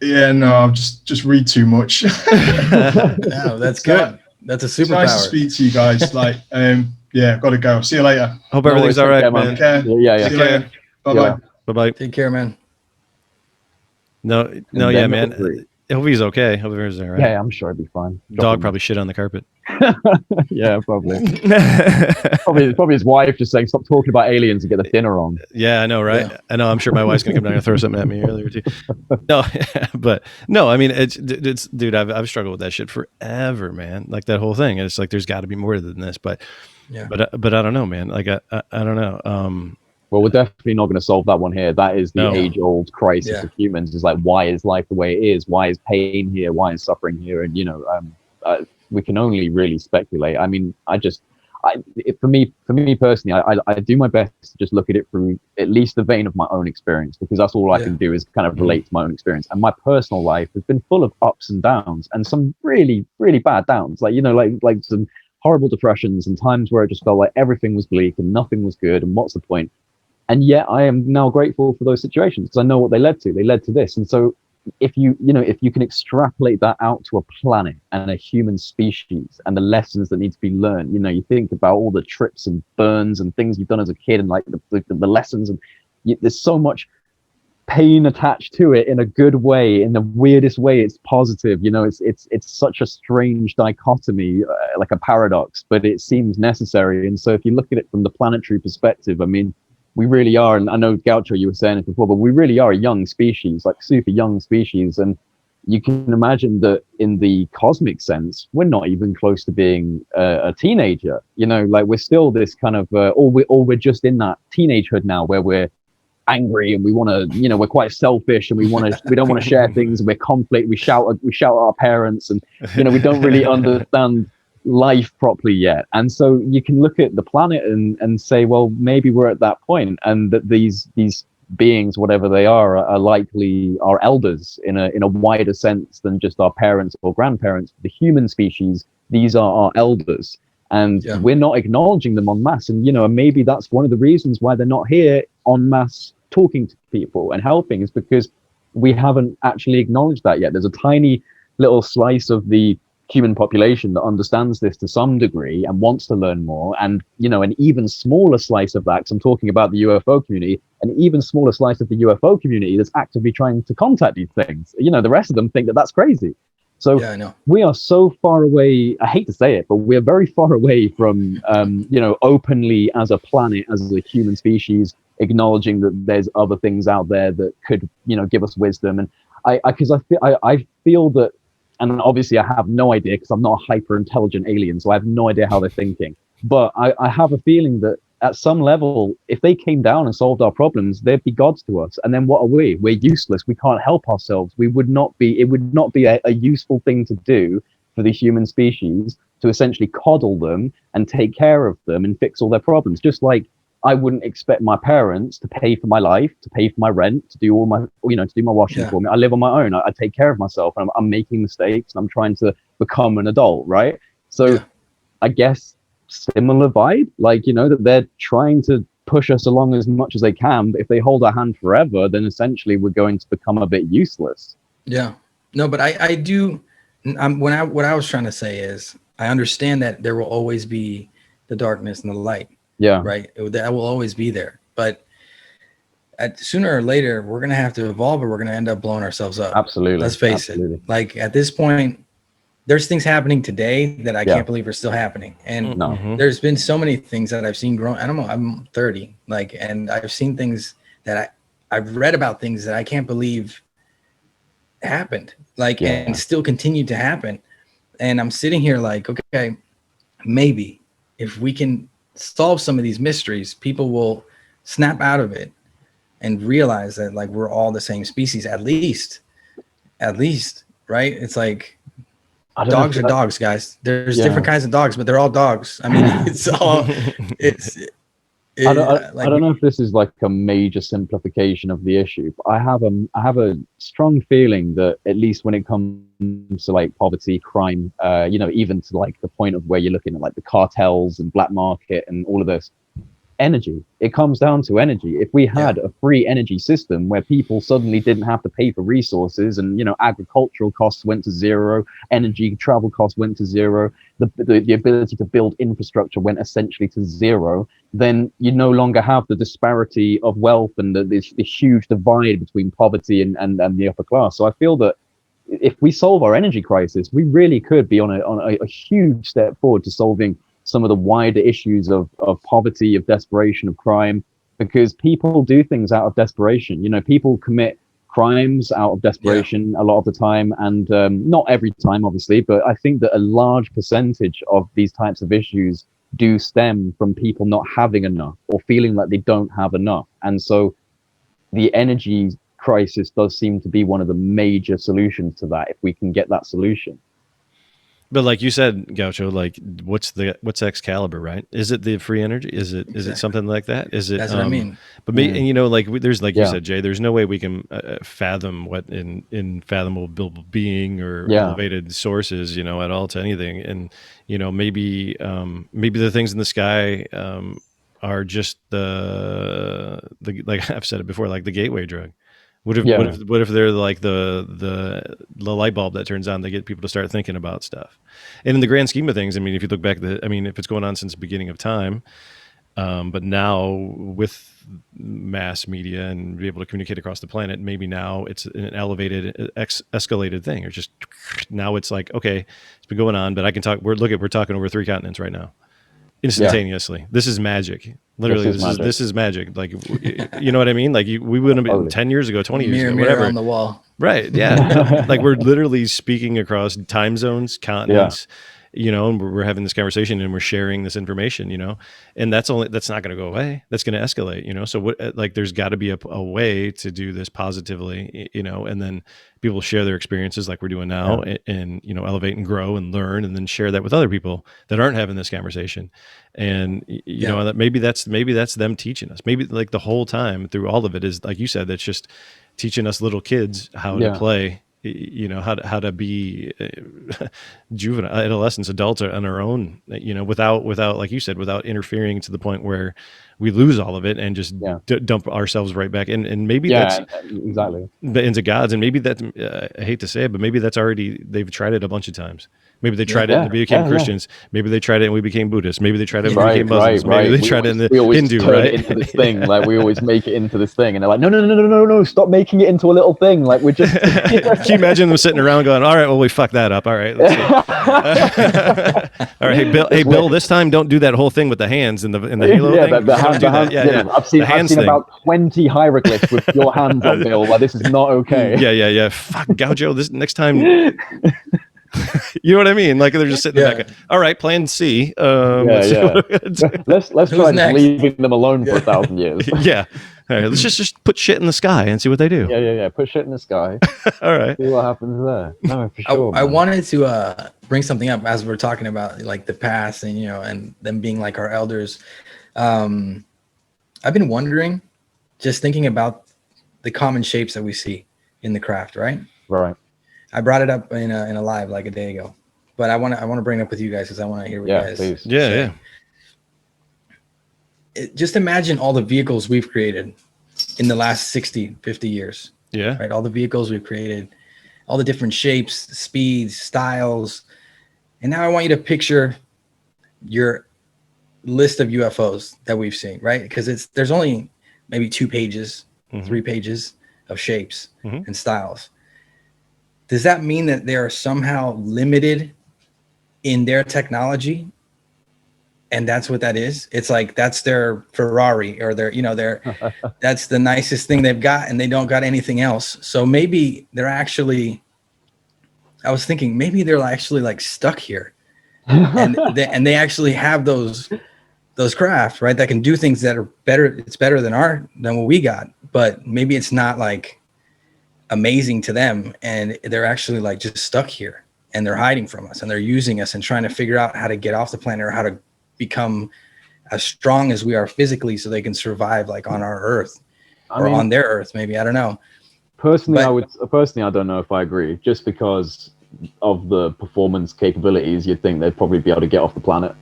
Yeah, no, I've just read too much. No, that's good. That's a superpower. It's nice to speak to you guys. Like, I've got to go. See you later. Hope everything's all right, man. Take care. Yeah. See you later. Bye-bye. Bye-bye. Take care, man. No, yeah, man. I hope he's okay. Hope everything's all right. Yeah, I'm sure it'll be fine. Dog probably shit on the carpet. Yeah, probably. probably his wife just saying, "Stop talking about aliens and get the dinner on." Yeah, I know, right? Yeah. I know. I'm sure my wife's gonna come down and throw something at me earlier too. No, but no. I mean, it's dude. I've struggled with that shit forever, man. Like that whole thing. It's like there's got to be more than this. But but I don't know, man. Like I don't know. Well, we're definitely not going to solve that one here. That is the age-old crisis of humans. Is like, why is life the way it is? Why is pain here? Why is suffering here? And we can only really speculate. I mean, for me personally, I do my best to just look at it through at least the vein of my own experience, because that's all I can do is kind of relate to my own experience. And my personal life has been full of ups and downs, and some really, really bad downs. Like like some horrible depressions and times where it just felt like everything was bleak and nothing was good. And what's the point? And yet I am now grateful for those situations because I know what they led to. They led to this. And so if you can extrapolate that out to a planet and a human species and the lessons that need to be learned, you think about all the trips and burns and things you've done as a kid, and like the lessons, and there's so much pain attached to it in a good way. In the weirdest way, it's positive. It's such a strange dichotomy, like a paradox, but it seems necessary. And so if you look at it from the planetary perspective, I mean, we really are, and I know Gaucho, you were saying it before, but we really are a young species, like super young species. And you can imagine that in the cosmic sense, we're not even close to being a teenager. Like we're still this kind of, or we're just in that teenagehood now, where we're angry and we want to, we're quite selfish, and we don't want to share things, and we're conflict. We shout at our parents, and we don't really understand life properly yet. And so you can look at the planet and say, well, maybe we're at that point, and that these beings, whatever they are likely our elders in a wider sense than just our parents or grandparents. The human species, these are our elders, and we're not acknowledging them en masse. And and maybe that's one of the reasons why they're not here en masse talking to people and helping, is because we haven't actually acknowledged that yet. There's a tiny little slice of the human population that understands this to some degree and wants to learn more, and an even smaller slice of that, because I'm talking about the UFO community, an even smaller slice of the UFO community that's actively trying to contact these things. The rest of them think that that's crazy. So we are so far away. I hate to say it, but we're very far away from openly as a planet, as a human species, acknowledging that there's other things out there that could give us wisdom. And I feel that, and obviously I have no idea, because I'm not a hyper intelligent alien, so I have no idea how they're thinking, but I have a feeling that at some level, if they came down and solved our problems, they'd be gods to us. And then what are we? We're useless. We can't help ourselves. It would not be a useful thing to do for the human species to essentially coddle them and take care of them and fix all their problems. Just like I wouldn't expect my parents to pay for my life, to pay for my rent, to do all my, to do my washing for me. I live on my own. I take care of myself, and I'm making mistakes, and I'm trying to become an adult, right? So I guess similar vibe, like, that they're trying to push us along as much as they can, but if they hold our hand forever, then essentially we're going to become a bit useless. No, but I do, what I was trying to say is, I understand that there will always be the darkness and the light, right? That will always be there, but sooner or later we're going to have to evolve, or we're going to end up blowing ourselves up. Absolutely. Let's face it, like at this point, there's things happening today that I can't believe are still happening. And there's been so many things that I've seen growing. I don't know, I'm 30, and I've seen things that I've read about things that I can't believe happened, and still continue to happen. And I'm sitting here like, okay, maybe if we can solve some of these mysteries, people will snap out of it and realize that we're all the same species, at least, right? It's like, dogs are dogs, guys. There's different kinds of dogs, but they're all dogs. I mean, it's all I don't know if this is like a major simplification of the issue, but I have a strong feeling that, at least when it comes to poverty, crime, even to the point of where you're looking at the cartels and black market and all of this, energy. It comes down to energy. If we had a free energy system where people suddenly didn't have to pay for resources, and agricultural costs went to zero, energy travel costs went to zero, the ability to build infrastructure went essentially to zero, then you no longer have the disparity of wealth and the huge divide between poverty and the upper class. So I feel that if we solve our energy crisis, we really could be on a huge step forward to solving some of the wider issues of poverty, of desperation, of crime, because people do things out of desperation. People commit crimes out of desperation a lot of the time, and not every time, obviously, but I think that a large percentage of these types of issues do stem from people not having enough, or feeling like they don't have enough. And so the energy crisis does seem to be one of the major solutions to that, if we can get that solution. But like you said, Gaucho, what's Excalibur, right? Is it the free energy? Is it something like that? Is it? That's what I mean. But and there's you said, Jay. There's no way we can fathom what in fathomable being or elevated sources, at all, to anything. And maybe the things in the sky are just the like I've said it before, like the gateway drug. What if they're like the light bulb that turns on? They get people to start thinking about stuff. And in the grand scheme of things, I mean, if you look back, if it's going on since the beginning of time, but now with mass media and be able to communicate across the planet, maybe now it's an elevated, escalated thing, or just now it's like, okay, it's been going on, but I can talk. We're talking over 3 continents right now, instantaneously. Yeah. This is magic. Literally, this is magic. Like, you know what I mean? Like, we wouldn't have been 10 years ago, 20 years ago, whatever. On the wall. Right. Yeah. Like, we're literally speaking across time zones, continents. Yeah. You know, and we're having this conversation and we're sharing this information, you know, and that's not going to go away. That's going to escalate, you know? So there's got to be a way to do this positively, you know, and then people share their experiences like we're doing now, and, you know, elevate and grow and learn, and then share that with other people that aren't having this conversation. And, you know, that maybe that's them teaching us. Maybe like the whole time through all of it is, like you said, that's just teaching us little kids how to play, you know, how to be juvenile, adolescents, adults on our own, you know, without, like you said, without interfering to the point where we lose all of it and just dump ourselves right back. And maybe that's exactly into gods. And maybe that, I hate to say it, but maybe that's they've tried it a bunch of times. Maybe they tried it and they became Christians. Maybe they tried it and we became Buddhists. Maybe they tried it and we became Muslims. Maybe they tried it in the Hindu, right? Into this thing, like we always make it into this thing, and they're like, no, stop making it into a little thing. Like we're just. Can you imagine them sitting around going, "All right, well, we fucked that up. All right, let's see." All right, hey Bill, this time don't do that whole thing with the hands and the halo thing. The hands. I've seen about 20 hieroglyphs with your hands on, Bill. Like, this is not okay. Yeah. Fuck, Gaucho. This next time. You know what I mean? Like they're just sitting back. All right, plan C. Let's try leaving them alone for 1,000 years. Yeah. All right, let's just put shit in the sky and see what they do. Yeah. Put shit in the sky. All right. See what happens there. No, for sure. I wanted to bring something up as we're talking about like the past and, you know, and them being like our elders. I've been wondering, just thinking about the common shapes that we see in the craft, right? Right. I brought it up in a live like a day ago, but I want to bring it up with you guys because I want to hear what you guys please. say. Just imagine all the vehicles we've created in the last 60, 50 years. Yeah. Right. All the vehicles we've created, all the different shapes, speeds, styles. And now I want you to picture your list of UFOs that we've seen, right? Because there's only maybe 2 pages, 3 pages of shapes and styles. Does that mean that they are somehow limited in their technology? And that's what that is. It's like, that's their Ferrari or that's the nicest thing they've got and they don't got anything else. So maybe they're actually, I was thinking maybe they're actually like stuck here and they actually have those crafts, right? That can do things that are better. It's better than what we got, but maybe it's not like amazing to them, and they're actually like just stuck here and they're hiding from us and they're using us and trying to figure out how to get off the planet or how to become as strong as we are physically so they can survive like on our earth on their earth, maybe. I don't know. Personally, I don't know if I agree, just because of the performance capabilities. You'd think they'd probably be able to get off the planet.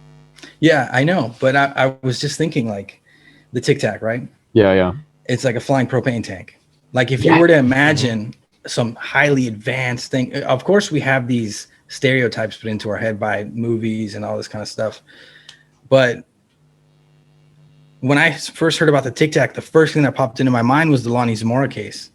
Yeah, I know, but I was just thinking like the Tic Tac, right? Yeah. It's like a flying propane tank. Like if you were to imagine some highly advanced thing, of course we have these stereotypes put into our head by movies and all this kind of stuff. But when I first heard about the Tic Tac, the first thing that popped into my mind was the Lonnie Zamora case.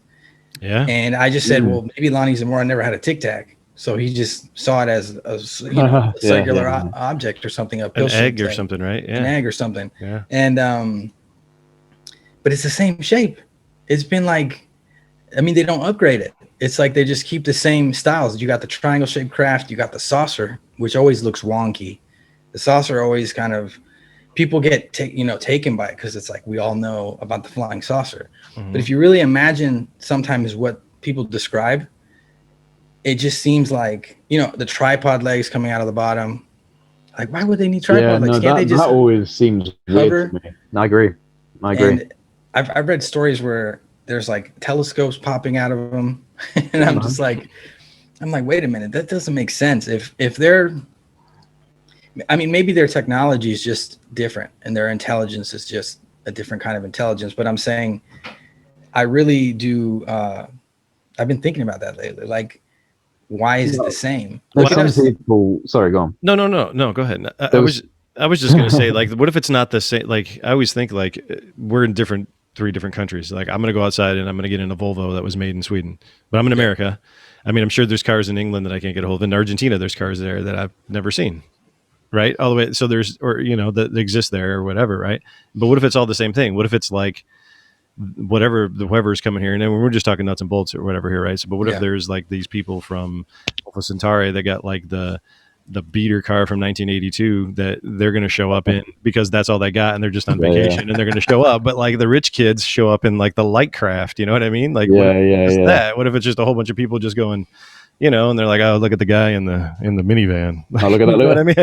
Yeah. And I just said, well, maybe Lonnie Zamora never had a Tic Tac. So he just saw it as a circular object or something. An egg or something, right? Yeah. An egg or something. Yeah. And, but it's the same shape. It's been like, I mean, they don't upgrade it. It's like they just keep the same styles. You got the triangle shaped craft. You got the saucer, which always looks wonky. The saucer always kind of, people get taken by it because it's like we all know about the flying saucer. But if you really imagine sometimes what people describe, it just seems like, the tripod legs coming out of the bottom. Like, why would they need tripod legs? Can't they just that always seems weird to me. I agree. And I've read stories where there's like telescopes popping out of them. And I'm just like, wait a minute, that doesn't make sense. If they're, I mean, maybe their technology is just different and their intelligence is just a different kind of intelligence. But I'm saying, I really do. I've been thinking about that lately. Like, why is it the same? There's some people. Sorry, go on. No. Go ahead. I was just gonna say, like, what if it's not the same? Like, I always think like we're in three different countries. Like, I'm gonna go outside and I'm gonna get in a Volvo that was made in Sweden, but I'm in America. I mean, I'm sure there's cars in England that I can't get a hold of. In Argentina, there's cars there that I've never seen. Right, all the way. So there's, or that exist there or whatever. Right, but what if it's all the same thing? What if it's like whoever's coming here, and then we're just talking nuts and bolts or whatever here, right? So, but what if there's like these people from Alpha Centauri that got like the beater car from 1982 that they're going to show up in because that's all they got and they're just on vacation and they're going to show up, but like the rich kids show up in like the light craft, you know what I mean? Like what if it's just a whole bunch of people just going, and they're like, oh, look at the guy in the minivan. Oh, look at that! You know what I mean?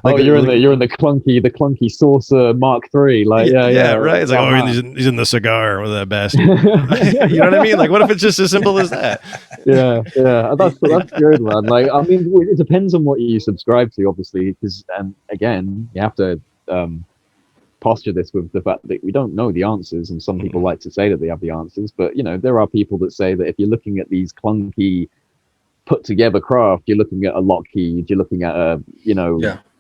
Like, you're in the clunky saucer Mark III. Like, right. It's like, he's in the cigar with that bastard. You know what I mean? Like, what if it's just as simple as that? Yeah. That's good, man. Like, I mean, it depends on what you subscribe to, obviously, because again, you have to posture this with the fact that we don't know the answers, and some people like to say that they have the answers, but there are people that say that if you're looking at these clunky put together craft, you're looking at a Lockheed, you're looking at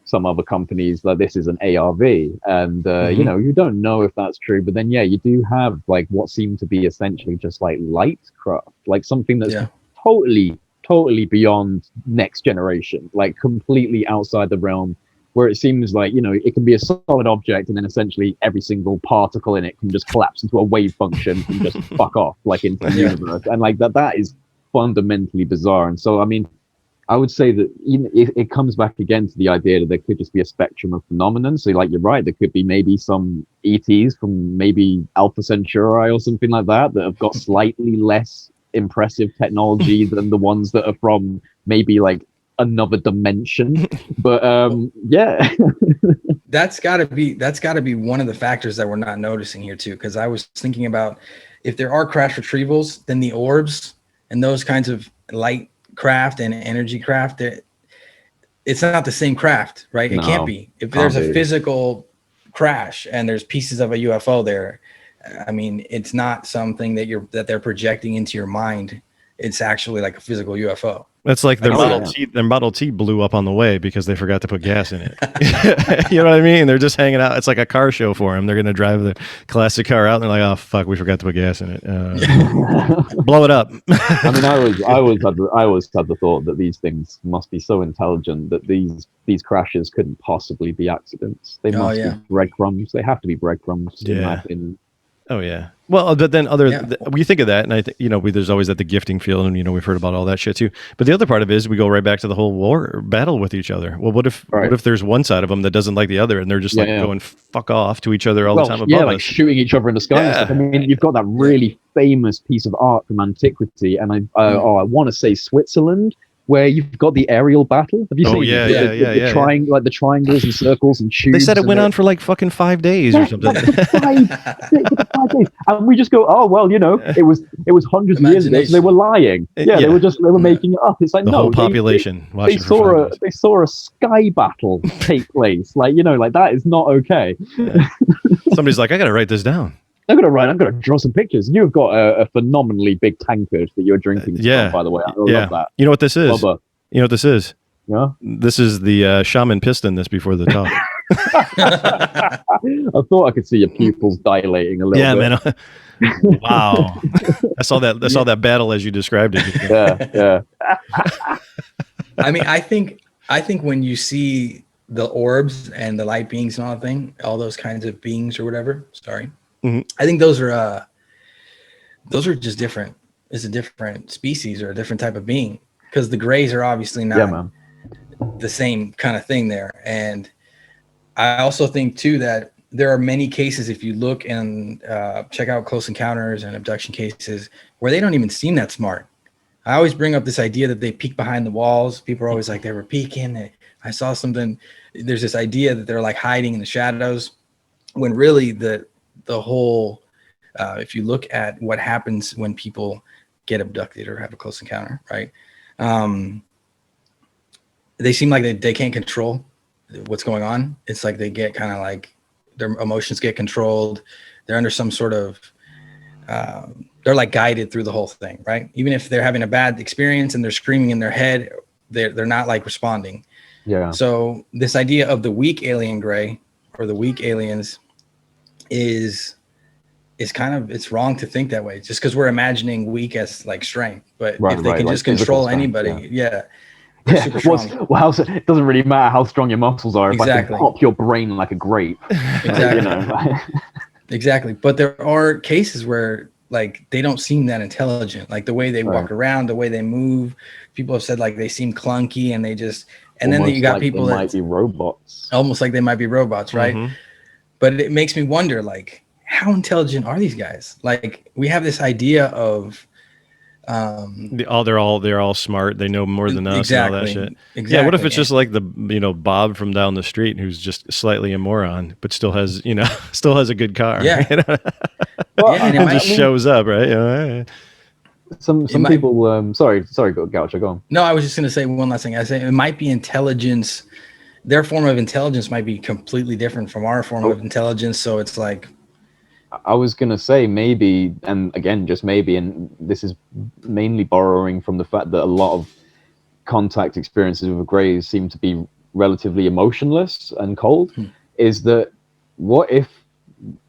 some other companies, like this is an ARV, and you don't know if that's true, but then you do have like what seem to be essentially just like light craft, like something that's totally beyond next generation, like completely outside the realm, where it seems like it can be a solid object and then essentially every single particle in it can just collapse into a wave function and just fuck off like into the universe, and like that is fundamentally bizarre. And so, I mean, I would say that it comes back again to the idea that there could just be a spectrum of phenomenon. So, like, you're right, there could be maybe some ETs from maybe Alpha Centauri or something like that have got slightly less impressive technology than the ones that are from maybe like another dimension. But that's got to be one of the factors that we're not noticing here too. Because I was thinking about if there are crash retrievals, then the orbs and those kinds of light craft and energy craft, it's not the same craft, right? It can't be. If there's a physical crash and there's pieces of a UFO there, I mean, it's not something that they're projecting into your mind. It's actually like a physical UFO. That's like their Model T blew up on the way because they forgot to put gas in it. You know what I mean? They're just hanging out. It's like a car show for them. They're going to drive the classic car out and they're like, oh, fuck, we forgot to put gas in it. Blow it up. I mean, I always had the thought that these things must be so intelligent that these crashes couldn't possibly be accidents. They must be breadcrumbs. They have to be breadcrumbs. In my opinion. Oh yeah. Well, but then we think of that, and I think there's always the gifting field, and we've heard about all that shit too. But the other part of it is we go right back to the whole battle with each other. Well, what if there's one side of them that doesn't like the other, and they're just going fuck off to each other all the time above us, shooting each other in the sky. And stuff. I mean, you've got that really famous piece of art from antiquity, and I want to say Switzerland, where you've got the aerial battle. Have you seen the like the triangles and circles and tubes? They said it went on for like fucking 5 days or something. 5 days. And we just go, oh well, it was hundreds of years ago. So they were lying. They were making it up. It's like the whole population. They saw a sky battle take place. Like like that is not okay. Yeah. Somebody's like, I gotta write this down. I'm gonna draw some pictures. You've got a phenomenally big tankard that you're drinking from, by the way. I love that. You know what this is? Bubba. You know what this is? Yeah. This is the Shaman Piss in this before the talk. I thought I could see your pupils dilating a little bit. Yeah, man. Wow. I saw that battle as you described it. Yeah. I mean, I think when you see the orbs and the light beings and all those kinds of beings or whatever. Sorry. Mm-hmm. I think those are just different. It's a different species or a different type of being, because the grays are obviously not the same kind of thing there. And I also think too that there are many cases, if you look and check out close encounters and abduction cases, where they don't even seem that smart. I always bring up this idea that they peek behind the walls. People are always like, they were peeking. I saw something. There's this idea that they're like hiding in the shadows, when really the whole, if you look at what happens when people get abducted or have a close encounter, right? They seem like they can't control what's going on. It's like they get kind of like their emotions get controlled. They're under some sort of they're like guided through the whole thing, right? Even if they're having a bad experience and they're screaming in their head, they're not like responding. Yeah. So this idea of the weak alien gray or the weak aliens is kind of, it's wrong to think that way just because we're imagining weak as like strength. But if they can just control anybody, they're super strong. It doesn't really matter how strong your muscles are if I can pop your brain like a grape. Exactly. You know? Exactly. But there are cases where like they don't seem that intelligent, like the way they walk around, the way they move. People have said like they seem clunky and they just, and almost then you got like people that might be robots, almost like they might be robots, right? Mm-hmm. But it makes me wonder, like, how intelligent are these guys? Like, we have this idea of they're all smart. They know more than us. Exactly. And all that shit. Exactly. Yeah. What if it's just like the Bob from down the street who's just slightly a moron, but still has a good car. Yeah. Well, and just shows up, right? Some people. Sorry, Gaucho, go on. No, I was just going to say one last thing. I say it might be intelligence. Their form of intelligence might be completely different from our form of intelligence. So it's like, I was going to say maybe, and again, just maybe, and this is mainly borrowing from the fact that a lot of contact experiences with Greys seem to be relatively emotionless and cold, is that what if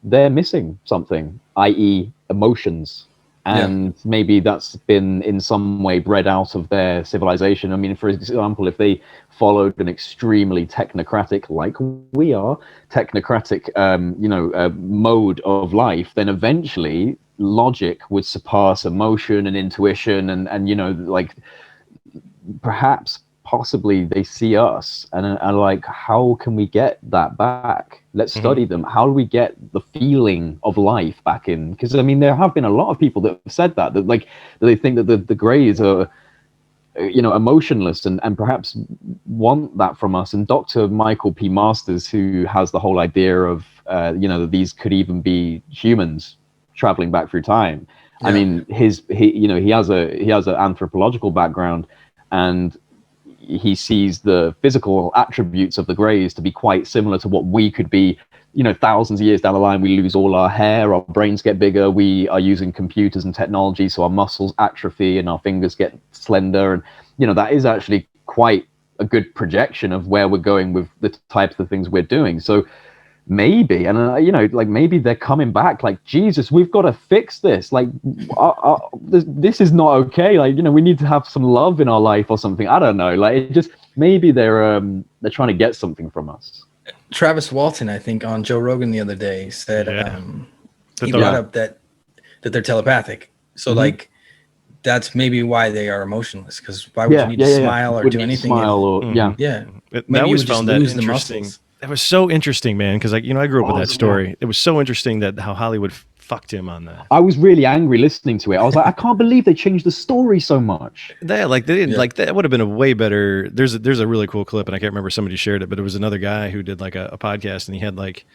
they're missing something, i.e. emotions? And maybe that's been in some way bred out of their civilization. I mean, for example, if they followed an extremely technocratic, like we are, mode of life, then eventually logic would surpass emotion and intuition and like perhaps possibly they see us and like, how can we get that back? Let's study them. How do we get the feeling of life back in? Because I mean, there have been a lot of people that have said that they think that the Greys are, emotionless and perhaps want that from us. And Dr. Michael P. Masters, who has the whole idea of, that these could even be humans traveling back through time. Yeah. I mean, he has an anthropological background, and he sees the physical attributes of the Greys to be quite similar to what we could be, thousands of years down the line. We lose all our hair, our brains get bigger, we are using computers and technology, so our muscles atrophy and our fingers get slender. And, that is actually quite a good projection of where we're going with the types of things we're doing. So maybe, and maybe they're coming back like, Jesus, we've got to fix this. Like, this is not okay. Like, we need to have some love in our life or something. I don't know. Like, it just, maybe they're trying to get something from us. Travis Walton, I think, on Joe Rogan the other day said he brought up that they're telepathic. So like, that's maybe why they are emotionless. Because why would you need to smile or do anything? I always found that interesting. That was so interesting, man, because I grew up with that story. Yeah. It was so interesting that how Hollywood fucked him on that. I was really angry listening to it. I was like, I can't believe they changed the story so much. They didn't like that. Would have been a way better. There's a really cool clip, and I can't remember, somebody shared it, but it was another guy who did like a podcast, and he had like,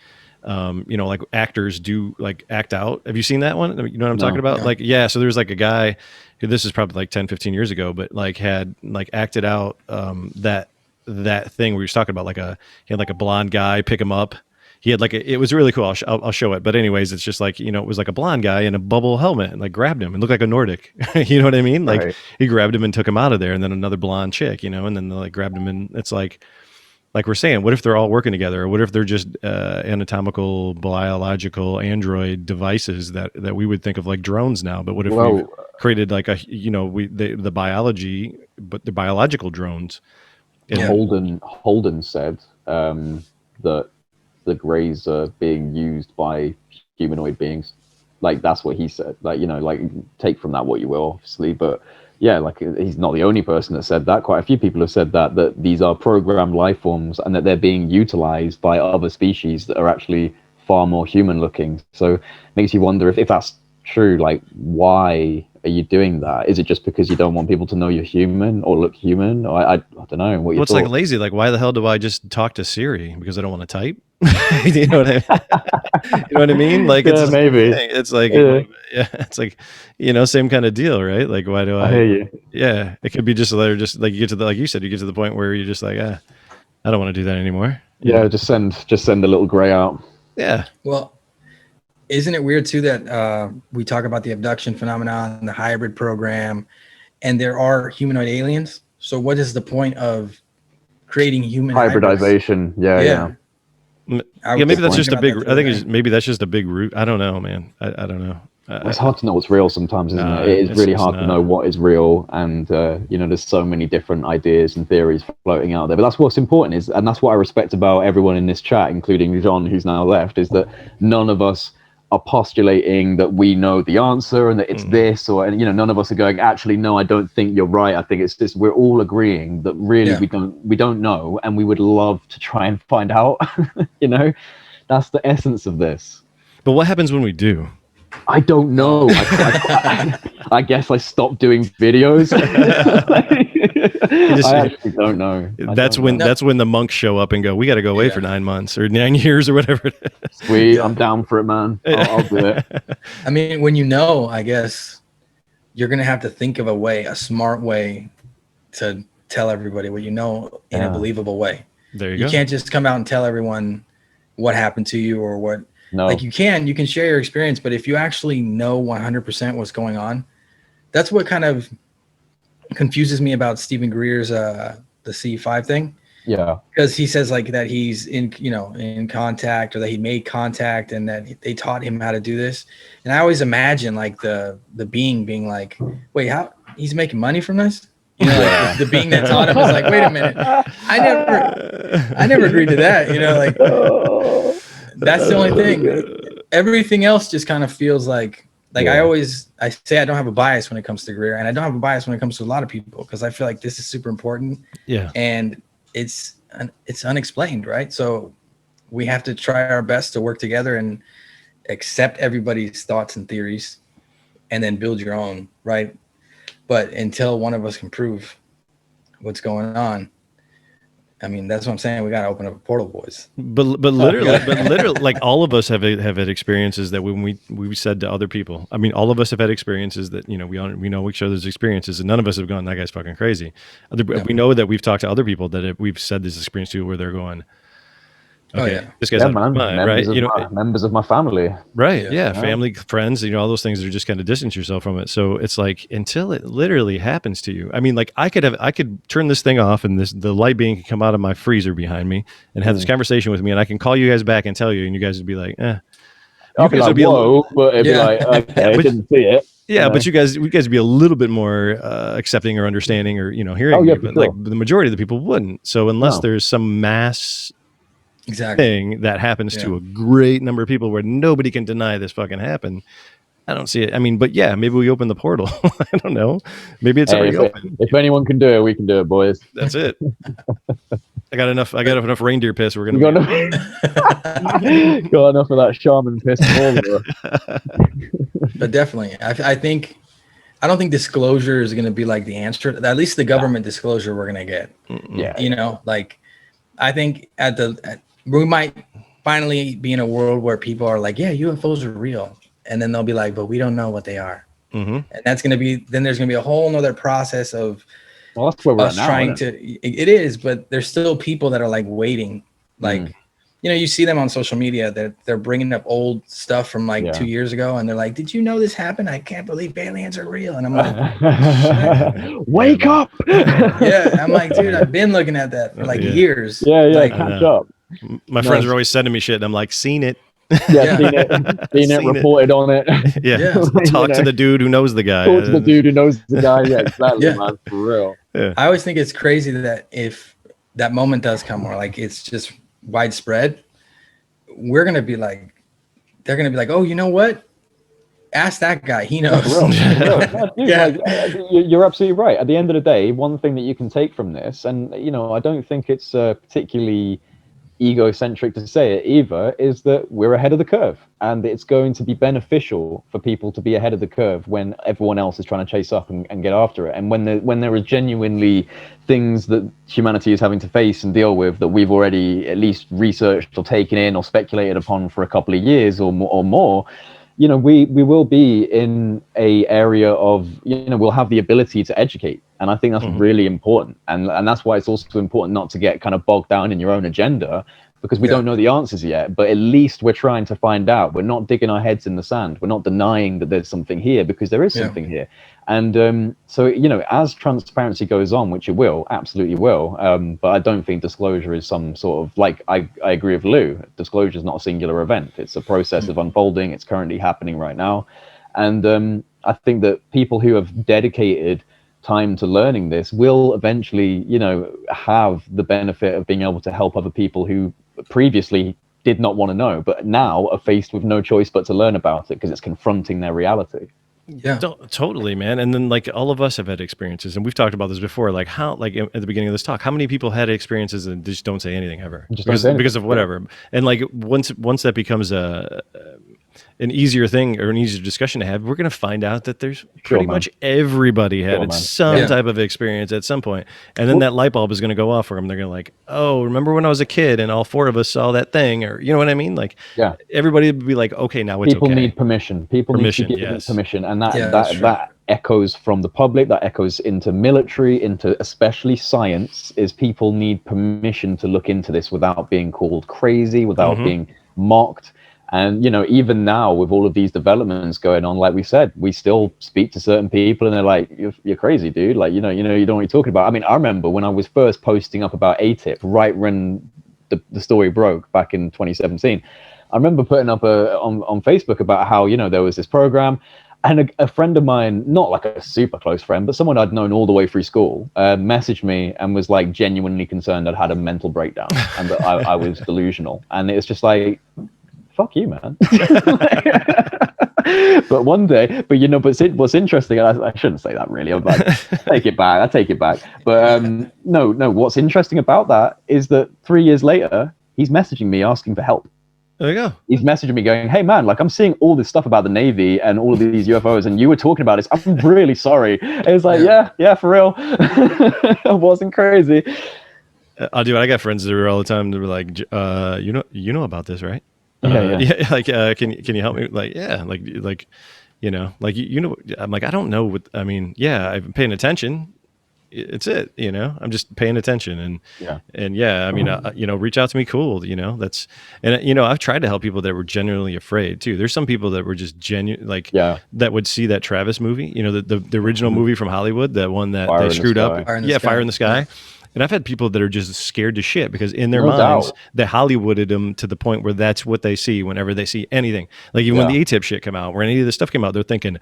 like actors do like act out. Have you seen that one? You know what I'm talking about? No. Like, yeah. So there's like a guy who, this is probably like 10, 15 years ago, but like had like acted out that thing where he was talking about he had like a blonde guy pick him up. He had it was really cool. I'll show it. But anyways, it's just like, it was like a blonde guy in a bubble helmet and like grabbed him and looked like a Nordic. You know what I mean? Like He grabbed him and took him out of there, and then another blonde chick, and then they like grabbed him, and it's like we're saying, what if they're all working together? Or what if they're just anatomical, biological android devices that we would think of like drones now? But what if we created like the biology, but the biological drones? Yeah. Holden said that the Greys are being used by humanoid beings. Like, that's what he said. Like, take from that what you will, obviously. But yeah, like, he's not the only person that said that. Quite a few people have said that these are programmed life forms and that they're being utilized by other species that are actually far more human looking. So it makes you wonder if that's true, like, why are you doing that? Is it just because you don't want people to know you're human or look human? Or I don't know. Well, it's like lazy. Like, why the hell do I just talk to Siri? Because I don't want to type? You know what I mean? You know what I mean? Like, it's maybe. It's like, it's like, same kind of deal, right? Like, why do I hear you. Yeah. It could be just a letter, just like you get to like you said, you get to the point where you're just like, I don't want to do that anymore. Yeah. Just send a little gray out. Yeah. Well, isn't it weird too that we talk about the abduction phenomenon, the hybrid program, and there are humanoid aliens? So what is the point of creating human hybridization? Yeah. Maybe that's just a big. I think maybe that's just a big root. I don't know, man. I don't know. It's hard to know what's real sometimes, isn't it? It is really hard to know what is real, and there's so many different ideas and theories floating out there. But that's what's important and that's what I respect about everyone in this chat, including John, who's now left, is that none of us are postulating that we know the answer and that it's this, or none of us are going, actually, no, I don't think you're right. I think it's this. We're all agreeing that really we don't know, and we would love to try and find out. That's the essence of this. But what happens when we do? I don't know. I guess I stopped doing videos. I actually don't know. That's when the monks show up and go, we got to go away for 9 months or 9 years or whatever it is. Sweet, I'm down for it, man. I'll do it. I mean, when I guess you're going to have to think of a smart way to tell everybody what you know in a believable way. There you go. You can't just come out and tell everyone what happened to you or what. No. Like you can share your experience, but if you actually know 100% what's going on, that's what kind of confuses me about Stephen Greer's the C5 thing. Yeah. Because he says like that he's in contact, or that he made contact and that they taught him how to do this. And I always imagine like the being like, wait, how he's making money from this? Like the being that taught him is like, wait a minute, I never agreed to that. That's the only thing. Everything else just kind of feels like I say I don't have a bias when it comes to Greer, and I don't have a bias when it comes to a lot of people, because I feel like this is super important. Yeah. And it's unexplained, right? So we have to try our best to work together and accept everybody's thoughts and theories, and then build your own, right? But until one of us can prove what's going on, I mean, that's what I'm saying. We got to open up a portal, boys. But literally, like all of us have had experiences that when we said to other people. I mean, all of us have had experiences that we know each other's experiences, and none of us have gone, that guy's fucking crazy. We know that we've talked to other people that we've said this experience to, where they're going, okay, this guy's out of his mind, right? Members of my family, right? Yeah, family, friends, all those things are just kind of distance yourself from it. So it's like, until it literally happens to you. I mean, like I could turn this thing off, and the light being could come out of my freezer behind me and have this conversation with me, and I can call you guys back and tell you, and you guys would be like, I'll be like, whoa, but it'd be like, okay, I didn't see it. Yeah, but you guys would be a little bit more accepting or understanding, or hearing me, but like the majority of the people wouldn't. So unless there's some mass thing that happens to a great number of people where nobody can deny this fucking happened, I don't see it. I mean, but maybe we open the portal. I don't know. Maybe it's already open. If anyone can do it, we can do it, boys. That's it. I got enough reindeer piss. We're gonna got enough of that shaman piss. But definitely, I don't think disclosure is going to be like the answer. At least the government disclosure we're going to get. Yeah. I think we might finally be in a world where people are like, yeah, UFOs are real. And then they'll be like, but we don't know what they are. Mm-hmm. And that's going to be, then there's going to be a whole nother process of that's where we're us trying to, it is, but there's still people that are like waiting. Like, you see them on social media that they're bringing up old stuff from 2 years ago. And they're like, did you know this happened? I can't believe aliens are real. And I'm like, wake up. I'm like, dude, I've been looking at that for years. Catch up. My friends are always sending me shit, and I'm like, seen it. Seen it, reported on it. Talk to the dude who knows the guy. Talk to the dude who knows the guy. Yeah, exactly, man, for real. I always think it's crazy that if that moment does come where it's just widespread, they're gonna be like, oh, you know what? Ask that guy. He knows. You're absolutely right. At the end of the day, one thing that you can take from this, and I don't think it's particularly egocentric to say it either, is that we're ahead of the curve, and it's going to be beneficial for people to be ahead of the curve when everyone else is trying to chase up and get after it. And when there are genuinely things that humanity is having to face and deal with that we've already at least researched or taken in or speculated upon for a couple of years or more, we will be in a area of, we'll have the ability to educate. And I think that's really important. And that's why it's also important not to get kind of bogged down in your own agenda, because we don't know the answers yet, but at least we're trying to find out. We're not digging our heads in the sand. We're not denying that there's something here, because there is something here. And so, you know, as transparency goes on, which it will, absolutely will, but I don't think disclosure is some sort of, like, I agree with Lou, disclosure is not a singular event. It's a process of unfolding. It's currently happening right now. And I think that people who have dedicated time to learning this will eventually, you know, have the benefit of being able to help other people who previously did not want to know, but now are faced with no choice but to learn about it because it's confronting their reality. Yeah, totally, man. And then, like, all of us have had experiences, and we've talked about this before. Like, how, like, at the beginning of this talk, how many people had experiences and just don't say anything ever because of whatever. And like, once that becomes an easier thing or an easier discussion to have, we're going to find out that there's pretty much everybody had some type of experience at some point. And then that light bulb is going to go off for them. They're going to like, oh, remember when I was a kid and all four of us saw that thing, or, you know what I mean? Like, everybody would be like, okay, now it's people need permission. People need to give permission. And that echoes from the public, that echoes into military, into especially science, is people need permission to look into this without being called crazy, without being mocked. And, you know, even now with all of these developments going on, like we said, we still speak to certain people and they're like, you're crazy, dude. Like, you know, you don't know what you're talking about. I mean, I remember when I was first posting up about ATIP, right when the story broke back in 2017, I remember putting up on Facebook about how, you know, there was this program, and a friend of mine, not like a super close friend, but someone I'd known all the way through school, messaged me and was like genuinely concerned I'd had a mental breakdown and that I was delusional. And it's just like, fuck you, man. But one day, but you know, but what's interesting, and I shouldn't say that really, I'm like, I take it back. But no, what's interesting about that is that 3 years later, he's messaging me asking for help. There you go. He's messaging me going, hey man, like, I'm seeing all this stuff about the Navy and all of these UFOs, and you were talking about this. I'm really sorry. And it's like, yeah, for real. I wasn't crazy. I'll do it. I got friends that are all the time. They're like, you know about this, right? Like, can you help me? Like, like, you know, like, you know, I'm like, I don't know what, I mean, I'm paying attention. It's it, you know, I'm just paying attention. And I mean, you know, reach out to me. Cool. You know, and you know, I've tried to help people that were genuinely afraid too. There's some people that were just genuine, like, that would see that Travis movie, you know, the original movie from Hollywood, that one that they screwed up. Fire in the Sky. And I've had people that are just scared to shit because in their minds, they Hollywooded them to the point where that's what they see whenever they see anything. Like, even when the ATIP shit came out, when any of this stuff came out, they're thinking,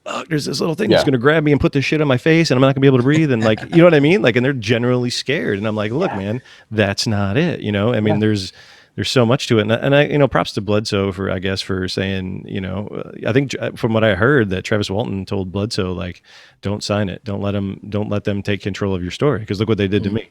oh, there's this little thing that's going to grab me and put this shit on my face and I'm not going to be able to breathe. And like, you know what I mean? Like, and they're generally scared. And I'm like, look, man, that's not it. You know, I mean, there's so much to it. And I, you know, props to Bledsoe for saying, you know, I think from what I heard that Travis Walton told Bledsoe, like, don't sign it. Don't let them take control of your story. Because look what they did to me.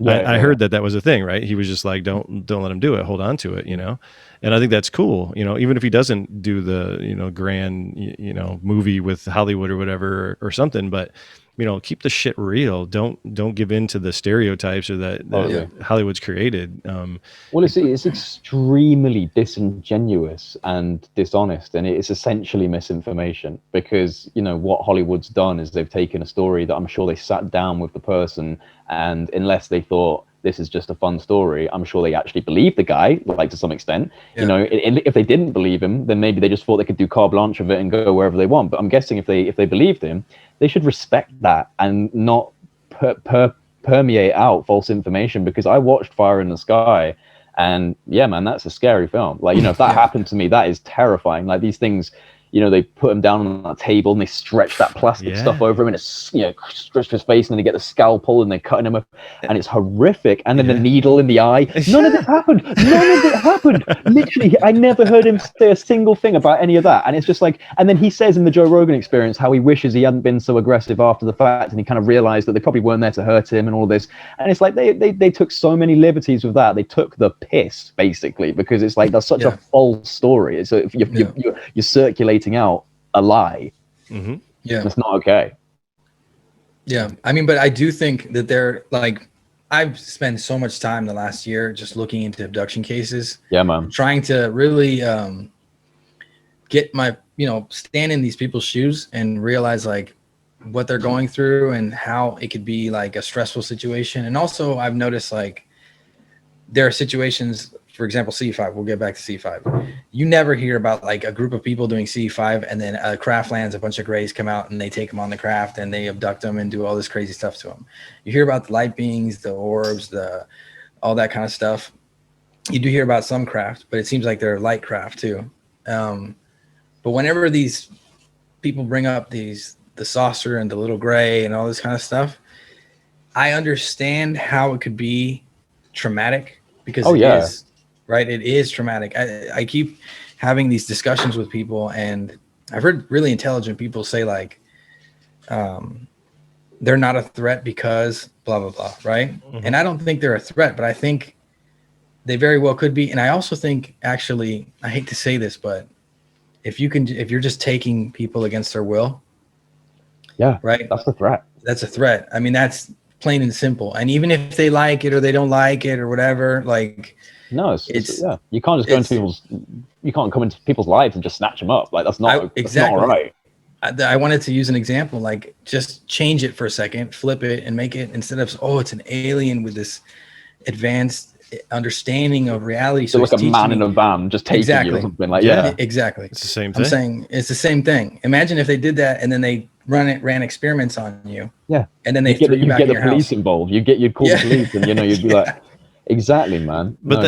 I heard that was a thing, right? He was just like, don't let him do it. Hold on to it, you know? And I think that's cool. You know, even if he doesn't do the, you know, grand, you know, movie with Hollywood or whatever or something, but, you know, keep the shit real. Don't give in to the stereotypes or that Hollywood's created. Well, it's extremely disingenuous and dishonest, and it's essentially misinformation, because, you know, what Hollywood's done is they've taken a story that I'm sure they sat down with the person, and unless they thought this is just a fun story, I'm sure they actually believed the guy, like, to some extent. You know, if they didn't believe him, then maybe they just thought they could do carte blanche of it and go wherever they want. But I'm guessing if they believed him, they should respect that and not permeate out false information. Because I watched Fire in the Sky, and yeah, man, that's a scary film. Like, you know, if that happened to me, that is terrifying. Like, these things, you know, they put him down on that table and they stretch that plastic stuff over him, and it's, you know, stretch his face, and then they get the scalpel and they're cutting him up, and it's horrific. And then the needle in the eye. None of it happened. Literally, I never heard him say a single thing about any of that. And it's just like, and then he says in the Joe Rogan Experience how he wishes he hadn't been so aggressive after the fact, and he kind of realized that they probably weren't there to hurt him and all this. And it's like they took so many liberties with that. They took the piss, basically, because it's like, that's such a false story. So if you're circulating out a lie, it's not okay. I mean, but I do think that they're like, I've spent so much time the last year just looking into abduction cases, man, trying to really get my, you know, stand in these people's shoes and realize like what they're going through and how it could be like a stressful situation. And also I've noticed like there are situations for example, C5, we'll get back to C5. You never hear about like a group of people doing C5 and then a craft lands, a bunch of grays come out and they take them on the craft and they abduct them and do all this crazy stuff to them. You hear about the light beings, the orbs, all that kind of stuff. You do hear about some craft, but it seems like they're light craft too. But whenever these people bring up the saucer and the little gray and all this kind of stuff, I understand how it could be traumatic because it is, right? It is traumatic. I keep having these discussions with people, and I've heard really intelligent people say like, they're not a threat because blah, blah, blah, right? Mm-hmm. And I don't think they're a threat, but I think they very well could be. And I also think, actually, I hate to say this, but if you're just taking people against their will, right? That's a threat. That's a threat. I mean, that's plain and simple. And even if they like it or they don't like it or whatever, like, no, it's you can't just you can't come into people's lives and just snatch them up. Like that's not exactly right. I wanted to use an example, like just change it for a second, flip it and make it, instead of, oh, it's an alien with this advanced understanding of reality. So like a man in a van just taking you or something like, exactly. It's the same thing. I'm saying it's the same thing. Imagine if they did that and then they ran experiments on you. Yeah. And then they threw you back in your house. You get the police involved. You'd call the police and, you'd be like, exactly, man. But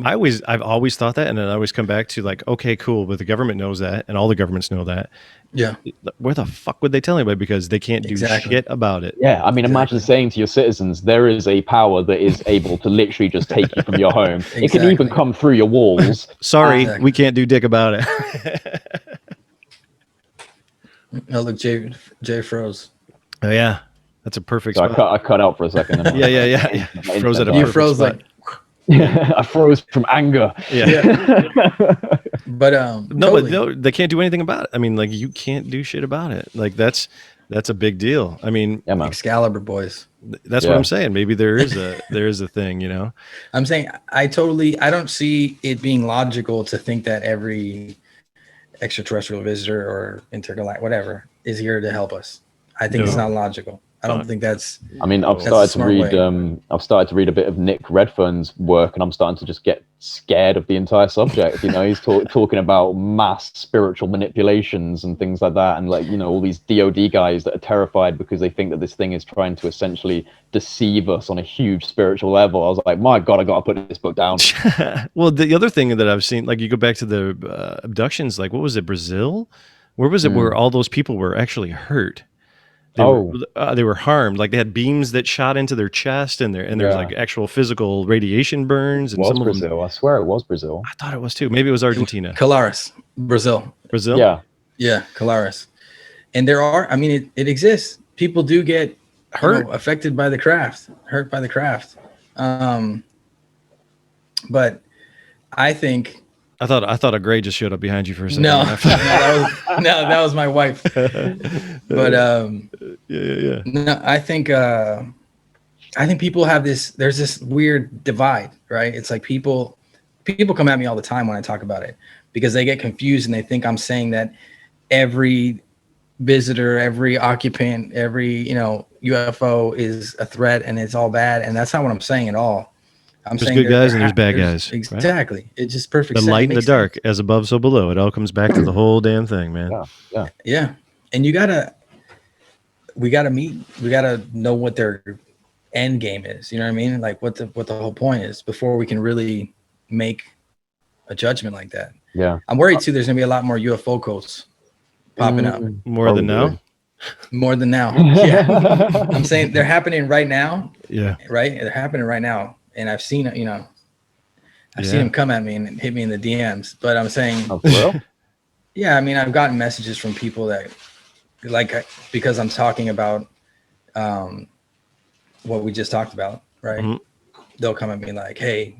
I've always thought that, and then I always come back to like, okay, cool, but the government knows that, and all the governments know that. Yeah. Where the fuck would they tell anybody? Because they can't do shit about it. Yeah, I mean, imagine saying to your citizens, there is a power that is able to literally just take you from your home. It can even come through your walls. Sorry, we can't do dick about it. Oh, look, Jay froze. Oh yeah, that's a perfect spot. I cut out for a second. Yeah. Froze at a you froze spot. I froze from anger. Yeah. But but they can't do anything about it. I mean, like, you can't do shit about it. Like that's a big deal. I mean, Excalibur boys. That's what I'm saying. Maybe there is a thing, I'm saying I don't see it being logical to think that every extraterrestrial visitor or intergalactic whatever is here to help us. I think it's not logical. I don't think that's. I mean, I've started to read a bit of Nick Redfern's work, and I'm starting to just get scared of the entire subject. He's talking about mass spiritual manipulations and things like that, and like all these DoD guys that are terrified because they think that this thing is trying to essentially deceive us on a huge spiritual level. I was like, my God, I got to put this book down. Well, the other thing that I've seen, like, you go back to the abductions, like, what was it, Brazil? Where was it where all those people were actually hurt? They were harmed. Like, they had beams that shot into their chest, and there's like actual physical radiation burns. And some Brazil. Of them, I swear it was Brazil. I thought it was too. Maybe it was Argentina. Colares, Brazil. Yeah, Colares. And there are. I mean, it exists. People do get hurt, affected by the craft, hurt by the craft. But I think. I thought a gray just showed up behind you for a second. No, that was my wife. But yeah. No, I think people have this. There's this weird divide, right? It's like people come at me all the time when I talk about it because they get confused and they think I'm saying that every visitor, every occupant, every UFO is a threat and it's all bad, and that's not what I'm saying at all. I'm there's saying good guys and there's bad guys. Exactly. Right? It's just perfect. The light and the dark, as above, so below. It all comes back to the whole damn thing, man. Yeah. And we gotta know what their end game is. You know what I mean? Like what the whole point is before we can really make a judgment like that. Yeah. I'm worried too. There's gonna be a lot more UFO cults popping up. More than now. More than now. Yeah. I'm saying they're happening right now. Yeah. Right. They're happening right now. And I've seen seen them come at me and hit me in the DMs, but I'm saying, yeah, I mean, I've gotten messages from people that because I'm talking about what we just talked about, right? Mm-hmm. They'll come at me like, hey,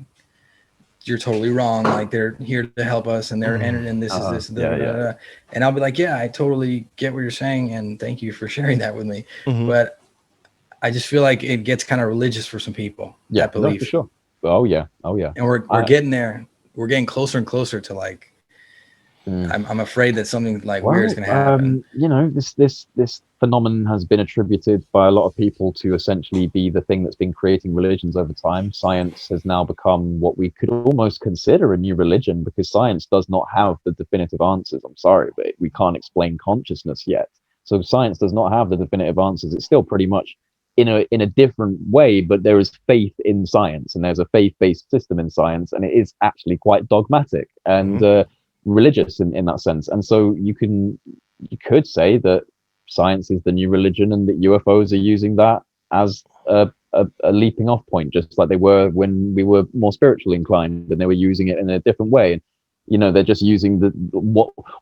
you're totally wrong. Like, they're here to help us and they're and this is this. And I'll be like, yeah, I totally get what you're saying. And thank you for sharing that with me. Mm-hmm. But I just feel like it gets kind of religious for some people. Yeah, I believe. No, for sure. Oh yeah. And we're getting there. We're getting closer and closer to like I'm afraid that something like weird is going to happen. You know, this phenomenon has been attributed by a lot of people to essentially be the thing that's been creating religions over time. Science has now become what we could almost consider a new religion, because science does not have the definitive answers. I'm sorry, but we can't explain consciousness yet. So science does not have the definitive answers. It's still pretty much in a different way, but there is faith in science, and there's a faith-based system in science, and it is actually quite dogmatic and religious in that sense. And so you could say that science is the new religion, and that UFOs are using that as a leaping off point, just like they were when we were more spiritually inclined, and they were using it in a different way. And you know, they're just using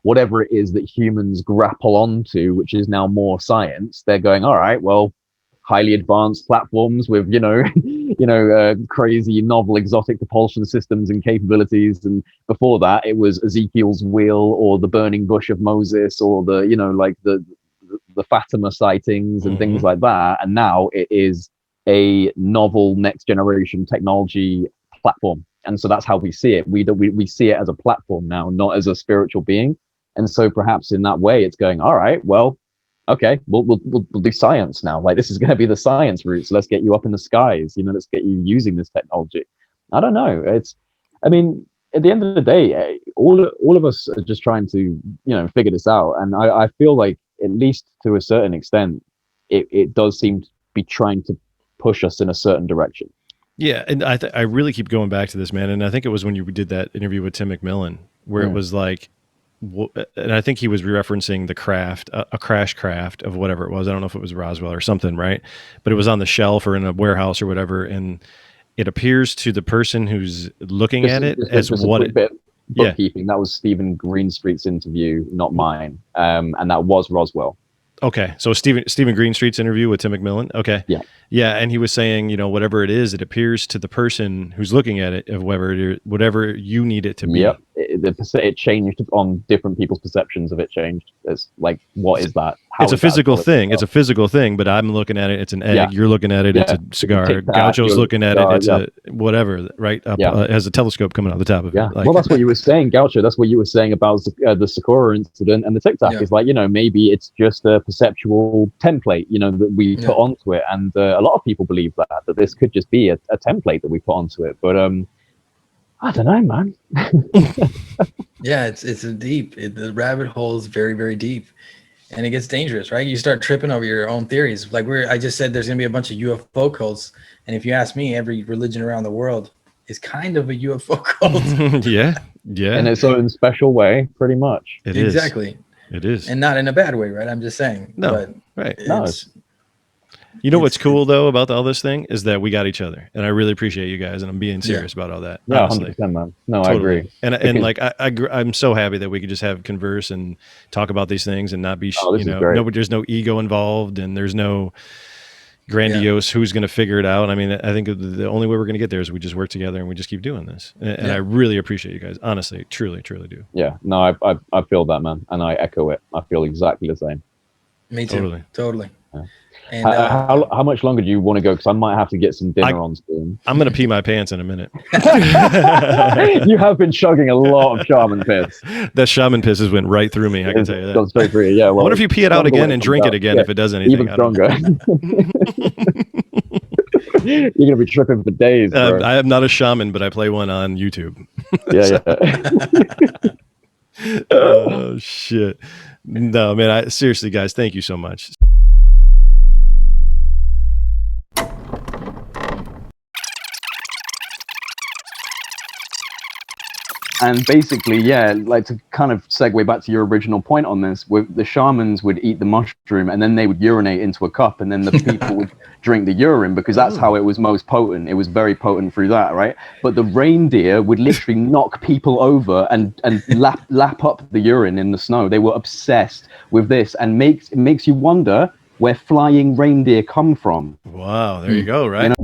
whatever it is that humans grapple onto, which is now more science. They're going, all right, well, highly advanced platforms with crazy novel exotic propulsion systems and capabilities. And before that, it was Ezekiel's wheel, or the burning bush of Moses, or the Fatima sightings and things like that. And now it is a novel next generation technology platform. And so that's how we see it. We see it as a platform now, not as a spiritual being. And so perhaps in that way, it's going, all right, well, okay, we'll do science now. Like, this is going to be the science route. So let's get you up in the skies. You know, let's get you using this technology. I don't know. I mean, at the end of the day, all of us are just trying to, figure this out. And I feel like, at least to a certain extent, it does seem to be trying to push us in a certain direction. Yeah, and I really keep going back to this, man. And I think it was when you did that interview with Tim McMillan, where it was like, and I think he was referencing the craft, a crash craft of whatever it was. I don't know if it was Roswell or something, right? But it was on the shelf or in a warehouse or whatever, and it appears to the person who's looking at it as what it. Bookkeeping. Yeah. That was Stephen Greenstreet's interview, not mine, and that was Roswell. Okay, so Stephen Greenstreet's interview with Tim McMillan. Okay, yeah, and he was saying, whatever it is, it appears to the person who's looking at it of whatever you need it to be. Yep, it changed on different people's perceptions of it. Changed. It's like, what is that? It's a physical thing. It's a physical thing, but I'm looking at it. It's an egg. Yeah. You're looking at it. Yeah. It's a cigar. Gaucho's looking at it. It's a whatever, right? It has a telescope coming out the top of it. Like, well, that's what you were saying, Gaucho. That's what you were saying about the Sakura incident and the Tic Tac. It's like, maybe it's just a perceptual template, that we put onto it, and a lot of people believe that this could just be a template that we put onto it. But I don't know, man. Yeah, it's deep. The rabbit hole is very, very deep. And it gets dangerous, right? You start tripping over your own theories. Like I just said, there's going to be a bunch of UFO cults. And if you ask me, every religion around the world is kind of a UFO cult. Yeah. In its own special way, pretty much. It is. Exactly. It is. And not in a bad way, right? I'm just saying. No, but right. What's cool, though, about all this thing is that we got each other. And I really appreciate you guys. And I'm being serious about all that. Yeah, honestly. 100%, man. No, totally. I agree. And like, I'm so happy that we could just converse and talk about these things and not be, there's no ego involved, and there's no grandiose who's going to figure it out. I mean, I think the only way we're going to get there is we just work together and we just keep doing this. And I really appreciate you guys. Honestly, truly, truly do. Yeah, no, I feel that, man. And I echo it. I feel exactly the same. Me too. Totally. Yeah. And, how much longer do you want to go? Because I might have to get some dinner on soon. I'm going to pee my pants in a minute. You have been chugging a lot of Shaman Piss. That Shaman Piss has went right through me. I can tell you that. Gone straight through you. Yeah. Well, I wonder if you pee it out again and drink it again if it does anything. Even stronger. You're going to be tripping for days. I am not a shaman, but I play one on YouTube. Yeah. Oh, shit. No, man. Seriously, guys, thank you so much. And basically, like to kind of segue back to your original point on this, the shamans would eat the mushroom and then they would urinate into a cup, and then the people would drink the urine, because that's how it was most potent. It was very potent through that, right? But the reindeer would literally knock people over and lap up the urine in the snow. They were obsessed with this, and it makes you wonder where flying reindeer come from. Wow, there you go, right?